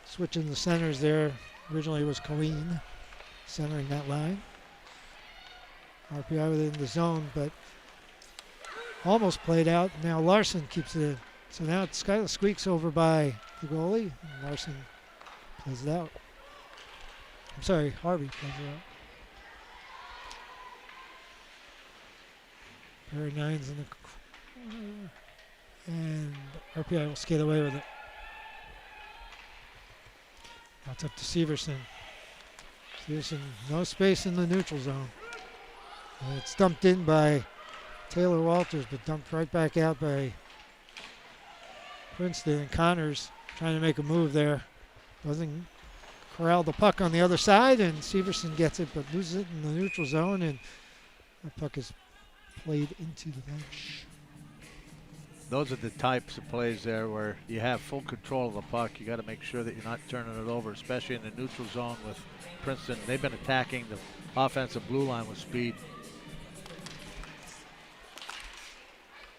Switching the centers there. Originally it was Colleen centering that line. RPI within the zone, but almost played out. Now Larson keeps it in. So now it's kind of squeaks over by the goalie, and Larson plays it out. I'm sorry, Harvey plays it out. Pair of nines in the corner, and RPI will skate away with it. Now it's up to Severson. Severson, no space in the neutral zone. And it's dumped in by Taylor Walters, but dumped right back out by Princeton. And Connors trying to make a move there. Doesn't corral the puck on the other side, and Severson gets it, but loses it in the neutral zone, and the puck is played into the bench.
Those are the types of plays there where you have full control of the puck. You got to make sure that you're not turning it over, especially in the neutral zone with Princeton. They've been attacking the offensive blue line with speed.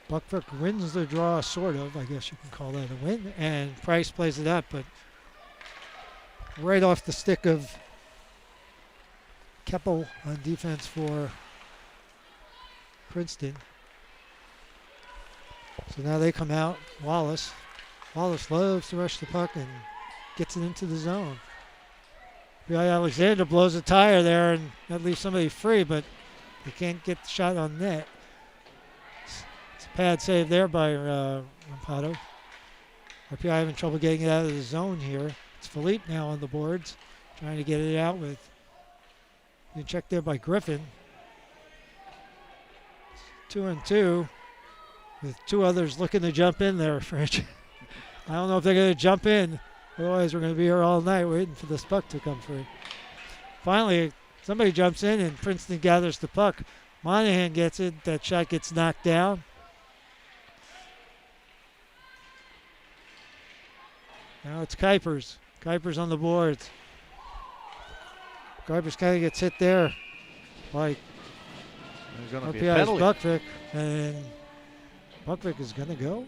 Buckfuck wins the draw, sort of. I guess you can call that a win. And Price plays it up, but right off the stick of Keppel on defense for Princeton. So now they come out. Wallace. Wallace loves to rush the puck and gets it into the zone. B.I. Alexander blows a tire there, and that leaves somebody free, but they can't get the shot on net. It's a pad save there by Rapato. RPI having trouble getting it out of the zone here. It's Philippe now on the boards, trying to get it out with being checked there by Griffin. 2-2 with two others looking to jump in there, French. I don't know if they're going to jump in. Otherwise, we're going to be here all night waiting for this puck to come free. Finally, somebody jumps in and Princeton gathers the puck. Monahan gets it. That shot gets knocked down. Now it's Kuipers. Kuipers on the boards. Kuipers kind of gets hit there by
There's going to be a
RPI's
penalty.
Buckvick. And Buckvick is going to go.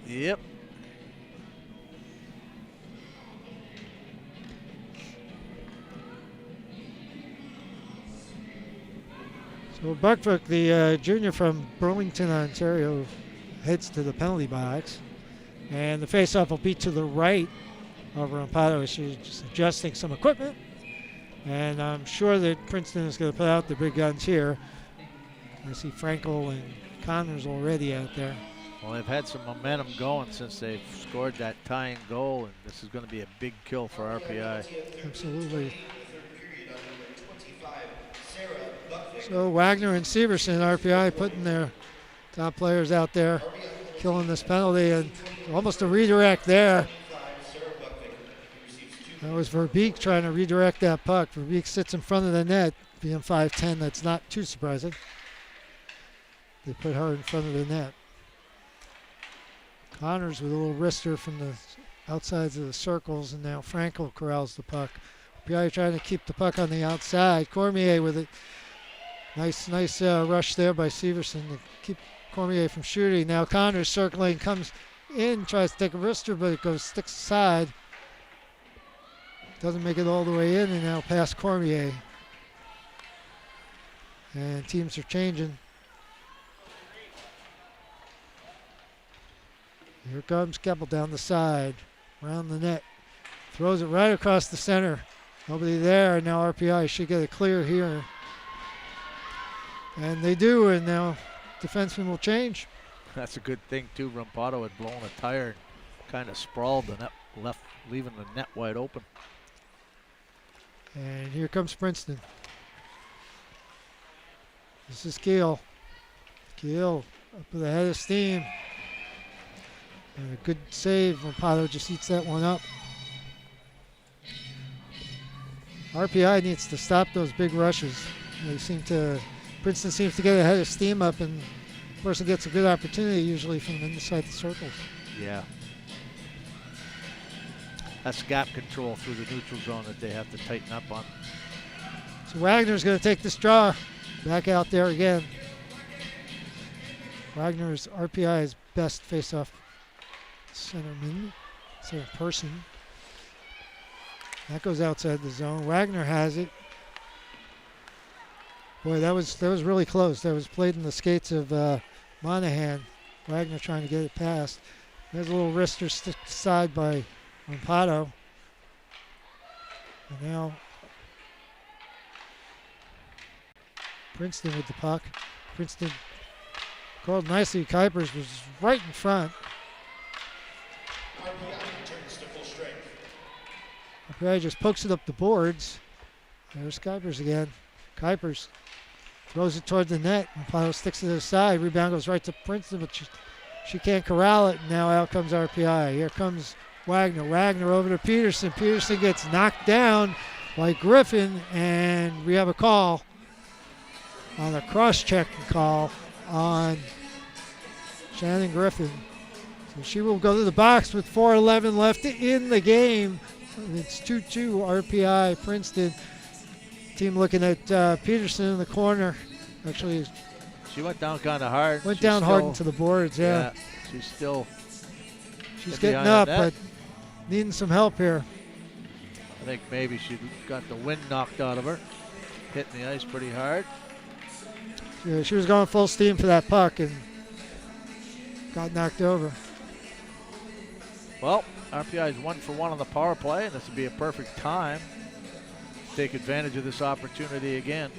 Yep.
So Buckvick, the junior from Burlington, Ontario, heads to the penalty box. And the faceoff will be to the right of Rampado. She's just adjusting some equipment. And I'm sure that Princeton is going to put out the big guns here. I see Frankel and Connors already out there.
Well, they've had some momentum going since they've scored that tying goal, and this is going to be a big kill for RPI.
Absolutely. So Wagner and Severson, RPI, putting their top players out there, killing this penalty, and almost a redirect there. That was Verbeek trying to redirect that puck. Verbeek sits in front of the net, being 5'10", that's not too surprising. They put her in front of the net. Connors with a little wrister from the outsides of the circles, and now Frankel corrals the puck. RPI trying to keep the puck on the outside. Cormier with it. Nice rush there by Severson to keep Cormier from shooting. Now Connors circling, comes in, tries to take a wrister, but it sticks aside. Doesn't make it all the way in, and now past Cormier. And teams are changing. Here comes Keppel down the side, around the net. Throws it right across the center. Nobody there. Now RPI should get a clear here. And they do, and now defenseman will change.
That's a good thing, too. Rampado had blown a tire and kind of sprawled the net, left, leaving the net wide open.
And here comes Princeton. This is Keel. Keel up with a head of steam. And a good save. Rampado just eats that one up. RPI needs to stop those big rushes. Princeton seems to get a head of steam up, and the person gets a good opportunity usually from inside the circles.
Yeah. That's gap control through the neutral zone that they have to tighten up on.
So Wagner's going to take this draw back out there again. Wagner's RPI's best face-off center person. That goes outside the zone. Wagner has it. Boy, that was really close. That was played in the skates of Monahan. Wagner trying to get it past. There's a little wrister stick aside by Rampado. And now Princeton with the puck. Princeton called nicely. Kuipers was right in front. RPI just pokes it up the boards. There's Kuipers again. Kuipers throws it toward the net. Rampado sticks it to the side. Rebound goes right to Princeton, but she can't corral it. Now out comes RPI. Here comes Wagner. Wagner over to Peterson. Peterson gets knocked down by Griffin, and we have a call on a cross-checking call on Shannon Griffin. So she will go to the box with 4:11 left in the game. It's 2-2 RPI Princeton. Team looking at Peterson in the corner. Actually,
she went down kind of hard.
Went down hard into the boards, yeah. She's getting up, but needing some help here.
I think maybe she got the wind knocked out of her. Hitting the ice pretty hard.
Yeah, she was going full steam for that puck and got knocked over.
Well, RPI is 1 for 1 on the power play, and this would be a perfect time to take advantage of this opportunity again.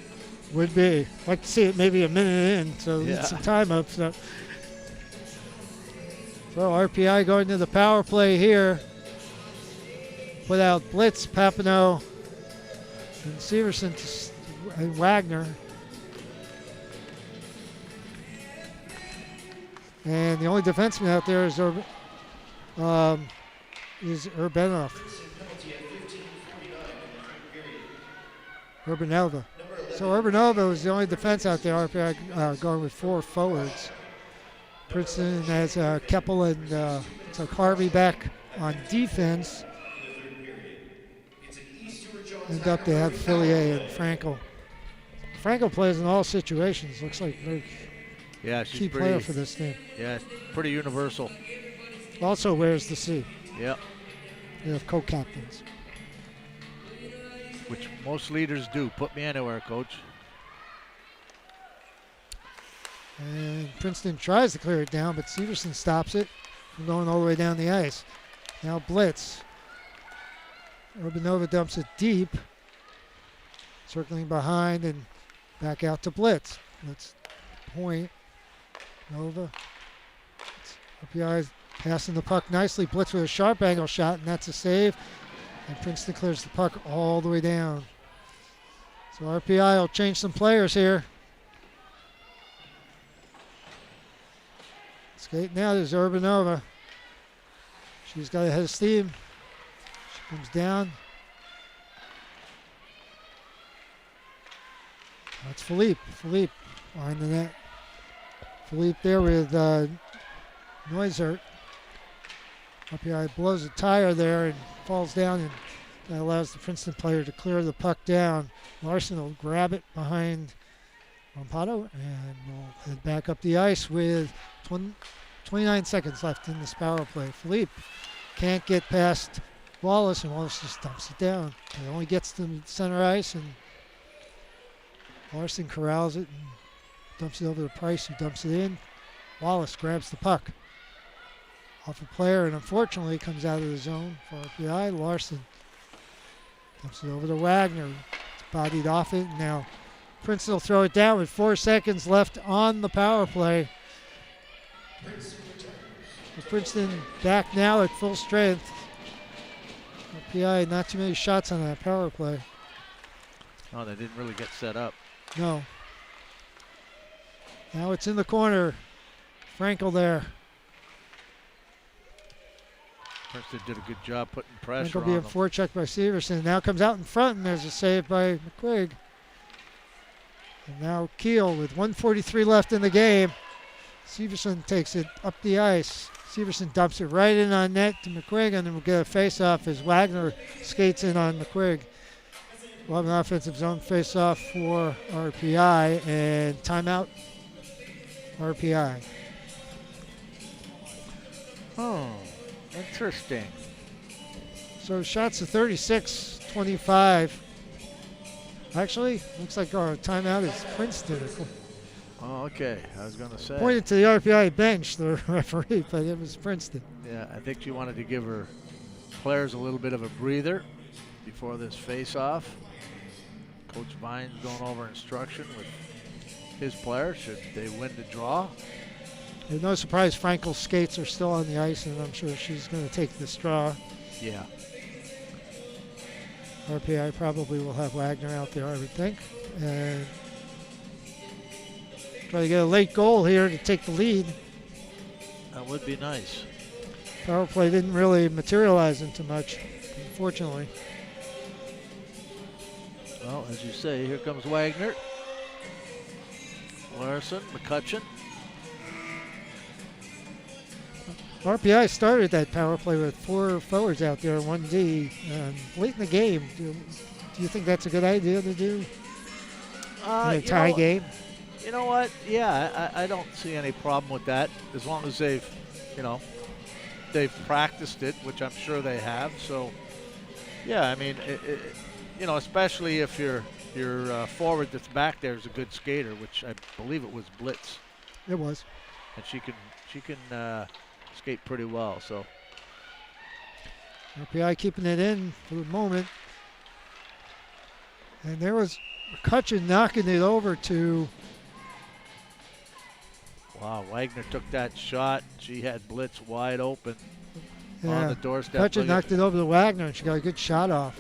Would be. I'd like to see it maybe a minute in, so need some time up. So RPI going to the power play here. Put out Blitz, Papineau, and Severson and Wagner. And the only defenseman out there is Urbanov. Urbanova. So Urbanova was the only defense out there. RPI going with 4 forwards. Princeton has Keppel and it's like Harvey back on defense. End up they have Fillier and Frankel. Frankel plays in all situations. Looks like a very key player for this team.
Yeah, pretty universal.
Also wears the C.
Yep.
They have co-captains.
Which most leaders do. Put me anywhere, coach.
And Princeton tries to clear it down, but Severson stops it from going all the way down the ice. Now blitz. Urbanova dumps it deep. Circling behind and back out to blitz. Let's point. Nova. RPI passing the puck nicely. Blitz with a sharp angle shot, and that's a save. And Princeton clears the puck all the way down. So RPI will change some players here. Skate now, there's Urbanova. She's got a head of steam. She comes down. That's Philippe. Philippe behind the net. Philippe there with Neusert. RPI blows a tire there and falls down, and that allows the Princeton player to clear the puck down. Larson will grab it behind Rampado, and we'll head back up the ice with 29 seconds left in this power play. Philippe can't get past Wallace, and Wallace just dumps it down. It only gets to the center ice, and Larson corrals it and dumps it over to Price, who dumps it in. Wallace grabs the puck off a player, and unfortunately comes out of the zone for RPI. Larson dumps it over to Wagner. It's bodied off it. Now Princeton will throw it down with 4 seconds left on the power play. So Princeton back now at full strength. RPI not too many shots on that power play.
Oh, they didn't really get set up.
No. Now it's in the corner. Frankel there.
Princeton did a good job putting pressure
Frankel
on
being
them.
forechecked by Severson. Now comes out in front, and there's a save by McQuigg. And now Keel with 1:43 left in the game. Severson takes it up the ice. Severson dumps it right in on net to McQuigg, and then we'll get a face-off as Wagner skates in on McQuigg. We'll have an offensive zone face-off for RPI, and timeout RPI.
Oh, interesting.
So shots to 36-25. Actually, looks like our timeout is Princeton.
Oh, okay. I was going to say.
Pointed to the RPI bench, the referee, but it was Princeton.
Yeah, I think she wanted to give her players a little bit of a breather before this face-off. Coach Vine's going over instruction with his players should they win the draw.
And no surprise, Frankel's skates are still on the ice, and I'm sure she's going to take this draw.
Yeah.
RPI probably will have Wagner out there, I would think. And try to get a late goal here to take the lead.
That would be nice.
Power play didn't really materialize into much, unfortunately.
Well, as you say, here comes Wagner. Larson, McCutcheon.
RPI started that power play with 4 forwards out there, 1 D. Late in the game, do you think that's a good idea to do in a tie game?
You know what? Yeah, I don't see any problem with that as long as they've practiced it, which I'm sure they have. So, yeah, I mean, especially if your forward that's back there is a good skater, which I believe it was Blitz.
It was.
And she can skate pretty well. So
RPI keeping it in for the moment. And there was McCutcheon knocking it over to...
Wow, Wagner took that shot. She had Blitz wide open on the doorstep.
McCutcheon knocked it over to Wagner, and she got a good shot off.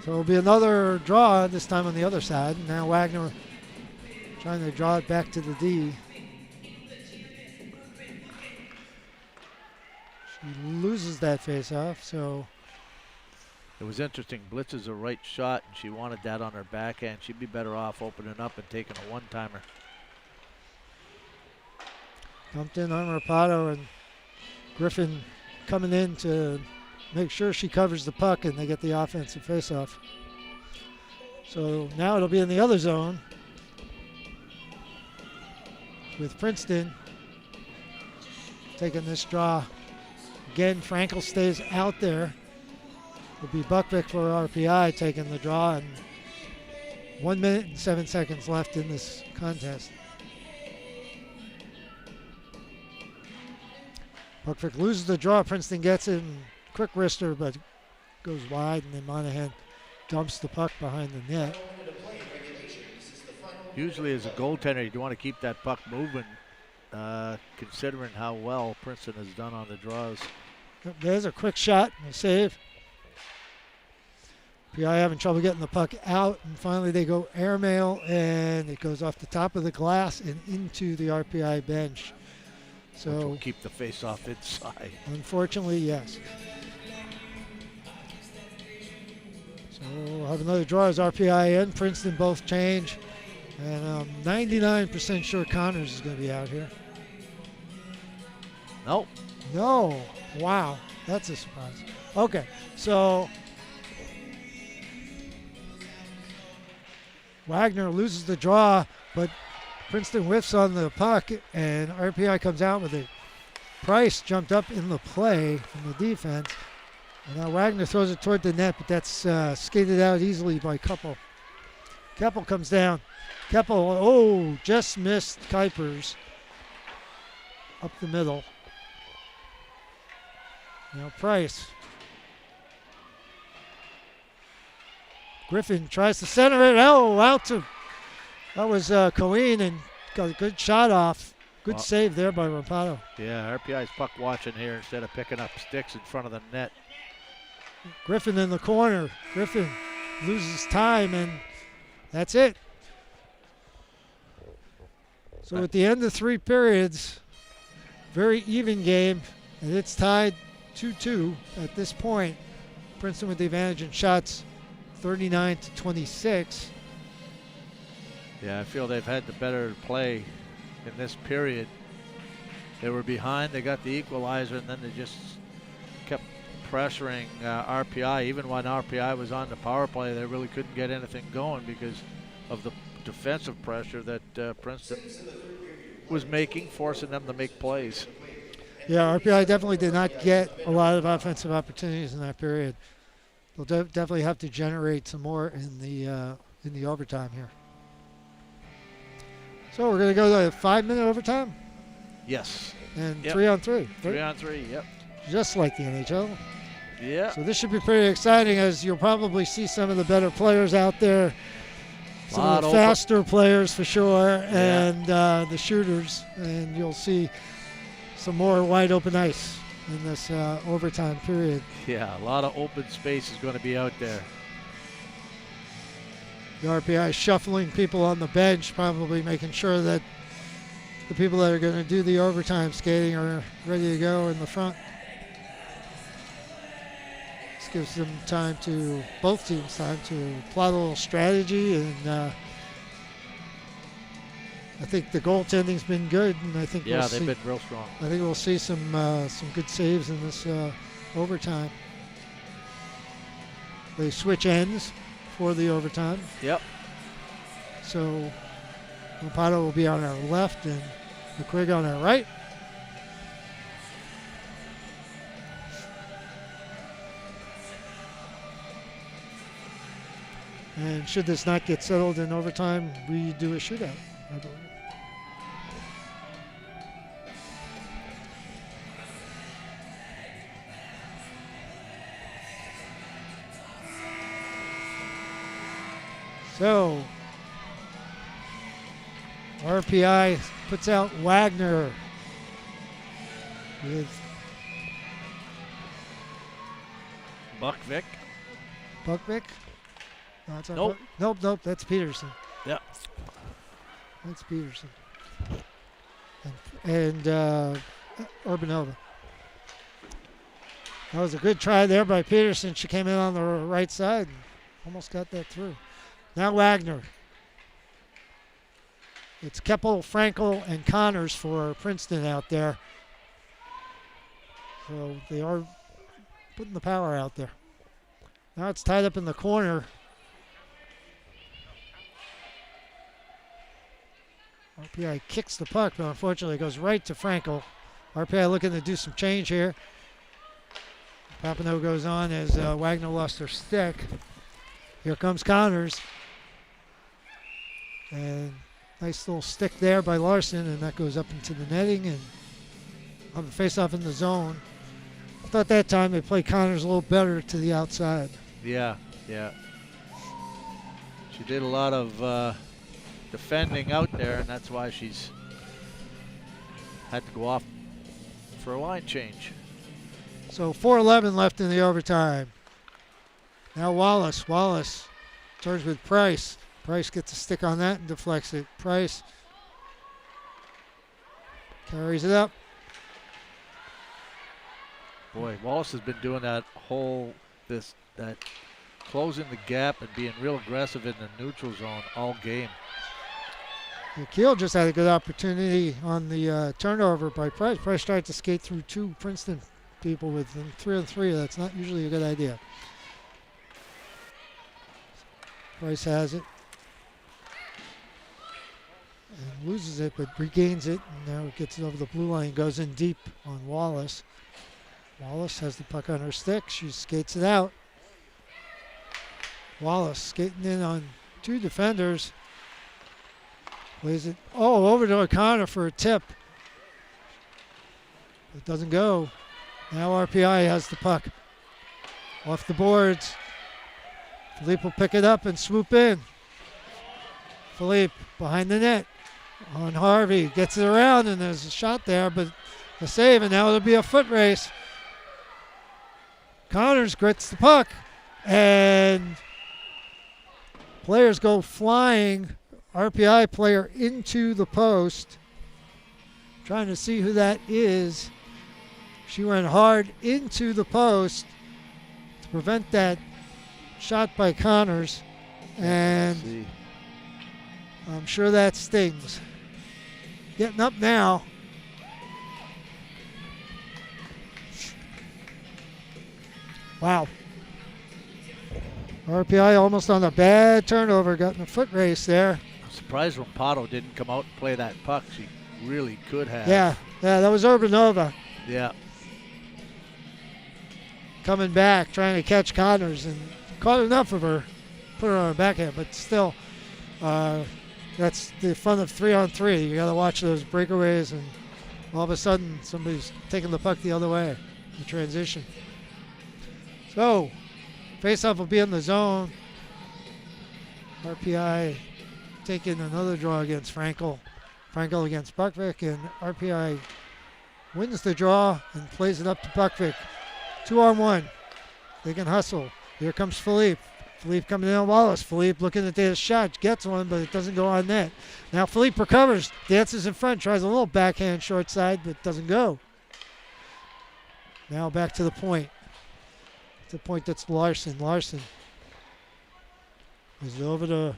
So it'll be another draw, this time on the other side. Now Wagner trying to draw it back to the D. He loses that face-off, so
It was interesting. Blitz is a right shot, and she wanted that on her backhand. She'd be better off opening up and taking a one-timer.
dumped in on Rapato, and Griffin coming in to make sure she covers the puck, and they get the offensive face-off. So now it'll be in the other zone with Princeton taking this draw. Again, Frankel stays out there. It'll be Buckvick for RPI taking the draw, and 1 minute and 7 seconds left in this contest. Buckvick loses the draw. Princeton gets it, and quick wrister, but goes wide, and then Monahan dumps the puck behind the net.
Usually as a goaltender, you want to keep that puck moving, considering how well Princeton has done on the draws.
There's a quick shot and a save. PI having trouble getting the puck out, and finally they go airmail, and it goes off the top of the glass and into the RPI bench.
Which will
So
keep the face-off inside.
unfortunately, yes. So we'll have another draw as RPI and Princeton both change. And I'm 99% sure Connors is going to be out here.
Nope.
No. Wow. That's a surprise. Okay. So Wagner loses the draw, but Princeton whiffs on the puck, and RPI comes out with it. Price jumped up in the play from the defense. And now Wagner throws it toward the net, but that's skated out easily by Keppel. Keppel comes down. Keppel, just missed Kuipers up the middle. Now Price. Griffin tries to center it. Out to, that was Cohen, and got a good shot off. Good save there by Rapato.
Yeah, RPI's puck watching here instead of picking up sticks in front of the net.
Griffin in the corner. Griffin loses time, and that's it. So at the end of 3 periods, very even game, and it's tied 2-2 at this point. Princeton with the advantage in shots, 39-26.
Yeah, I feel they've had the better play in this period. They were behind, they got the equalizer, and then they just kept pressuring RPI. Even when RPI was on the power play, they really couldn't get anything going because of the defensive pressure that Princeton was making, forcing them to make plays.
Yeah, RPI definitely did not get a lot of offensive opportunities in that period. They'll definitely have to generate some more in the overtime here. So we're going to go to 5-minute overtime?
Yes.
And
Yep.
3-on-3. Right?
3-on-3, yep.
Just like the NHL.
Yeah.
So this should be pretty exciting, as you'll probably see some of the better players out there. Some of the faster players for sure, and the shooters. And you'll see some more wide open ice in this overtime period.
Yeah, a lot of open space is going to be out there.
The RPI shuffling people on the bench, probably making sure that the people that are going to do the overtime skating are ready to go in the front. This gives them time to, both teams time to plot a little strategy, and I think the goaltending's been good, and I think
they've been real strong.
I think we'll see some good saves in this overtime. They switch ends for the overtime.
Yep.
So Rapato will be on our left and McQuigg on our right. And should this not get settled in overtime, we do a shootout, I believe. So, RPI puts out Wagner with
Buckvick.
Buckvick. No, it's not
Nope.
Nope, that's Peterson.
Yep.
That's Peterson. And Urbanova. That was a good try there by Peterson. She came in on the right side and almost got that through. Now Wagner. It's Keppel, Frankel, and Connors for Princeton out there. So they are putting the power out there. Now it's tied up in the corner. RPI kicks the puck, but unfortunately it goes right to Frankel. RPI looking to do some change here. Papineau goes on as Wagner lost her stick. Here comes Connors. And nice little stick there by Larson, and that goes up into the netting and on the face-off in the zone. I thought that time they played Connors a little better to the outside.
Yeah. She did a lot of defending out there, and that's why she's had to go off for a line change.
So 4:11 left in the overtime. Now Wallace. Wallace turns with Price. Price gets a stick on that and deflects it. Price carries it up.
Boy, Wallace has been doing that that closing the gap and being real aggressive in the neutral zone all game.
Keel just had a good opportunity on the turnover by Price. Price tried to skate through two Princeton people with them 3-on-3. That's not usually a good idea. Price has it. And loses it, but regains it. And now it gets it over the blue line. Goes in deep on Wallace. Wallace has the puck on her stick. She skates it out. Wallace skating in on two defenders. Plays it over to O'Connor for a tip. It doesn't go. Now RPI has the puck. Off the boards. Philippe will pick it up and swoop in. Philippe behind the net on Harvey. Gets it around and there's a shot there, but a save, and now it'll be a foot race. Connors gets the puck and players go flying. RPI player into the post. Trying to see who that is. She went hard into the post to prevent that shot by Connors, and I'm sure that stings. Getting up now. Wow. RPI almost on a bad turnover, got in a foot race there.
I'm surprised Rampato didn't come out and play that puck. She really could have.
Yeah, that was Urbanova.
Yeah.
Coming back, trying to catch Connors, and caught enough of her, put her on her backhand, but still, that's the fun of 3-on-3. You got to watch those breakaways, and all of a sudden somebody's taking the puck the other way in transition. So, face-off will be in the zone. RPI taking another draw against Frankel. Frankel against Buckvick, and RPI wins the draw and plays it up to Buckvick. 2-on-1. They can hustle. Here comes Philippe. Philippe coming in on Wallace. Philippe looking at his shot. Gets one, but it doesn't go on net. Now Philippe recovers. Dances in front. Tries a little backhand short side, but doesn't go. Now back to the point. The point that's Larson. Larson is over to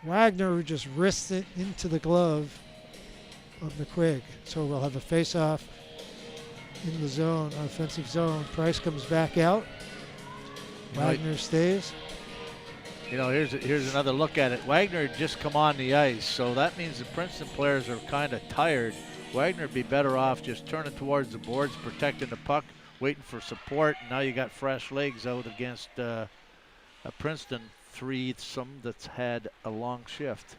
Wagner, who just wrists it into the glove of McQuigg. So we'll have a face-off in the zone, offensive zone. Price comes back out. Wagner stays.
You know, here's another look at it. Wagner had just come on the ice, so that means the Princeton players are kind of tired. Wagner would be better off just turning towards the boards, protecting the puck, waiting for support. And now you got fresh legs out against a Princeton threesome that's had a long shift.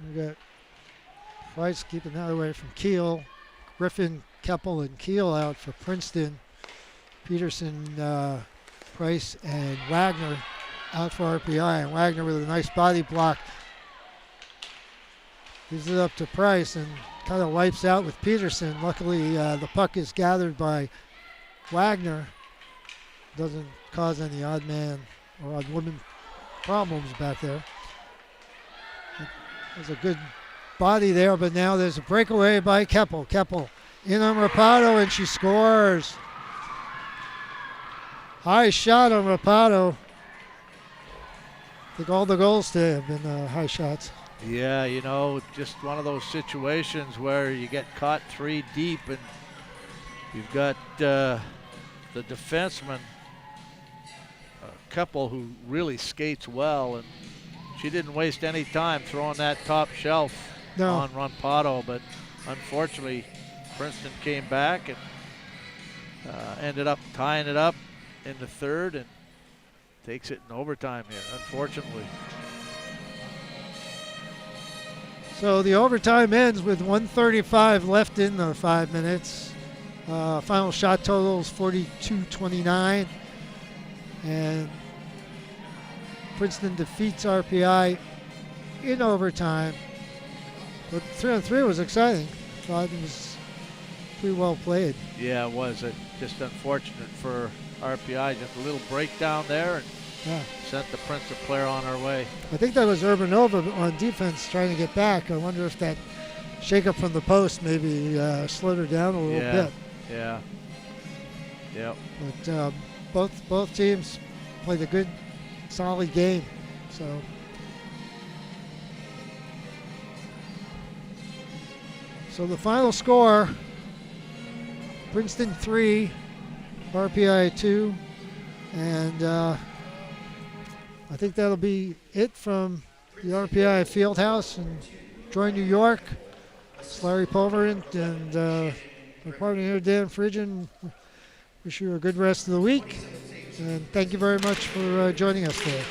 We got Price keeping that away from Keel. Griffin, Keppel, and Keel out for Princeton. Peterson, Price, and Wagner out for RPI. And Wagner with a nice body block. Gives it up to Price and kind of wipes out with Peterson. Luckily, the puck is gathered by Wagner. Doesn't cause any odd man or odd woman problems back there. It was a good body there, but now there's a breakaway by Keppel. Keppel in on Rapato, and she scores. High shot on Rapato. I think all the goals today have been high shots.
Yeah, you know, just one of those situations where you get caught 3 deep and you've got the defenseman, Keppel, who really skates well, and she didn't waste any time throwing that top shelf on Rapato, but unfortunately Princeton came back and ended up tying it up in the third and takes it in overtime here, unfortunately.
So the overtime ends with 1:35 left in the 5 minutes. Final shot totals 42-29, and Princeton defeats RPI in overtime. But 3-on-3 was exciting. I thought it was pretty well played.
Yeah, it was. Just unfortunate for RPI. Just a little breakdown there and sent the Princeton player on our way.
I think that was Urbanova on defense trying to get back. I wonder if that shake-up from the post maybe slowed her down a little bit.
Yeah. Yep.
But both teams played a good, solid game. So the final score: Princeton 3, RPI 2, and I think that'll be it from the RPI Fieldhouse in Troy, New York. It's Larry Pulverant and my partner here, Dan Fridgen. Wish you a good rest of the week, and thank you very much for joining us today.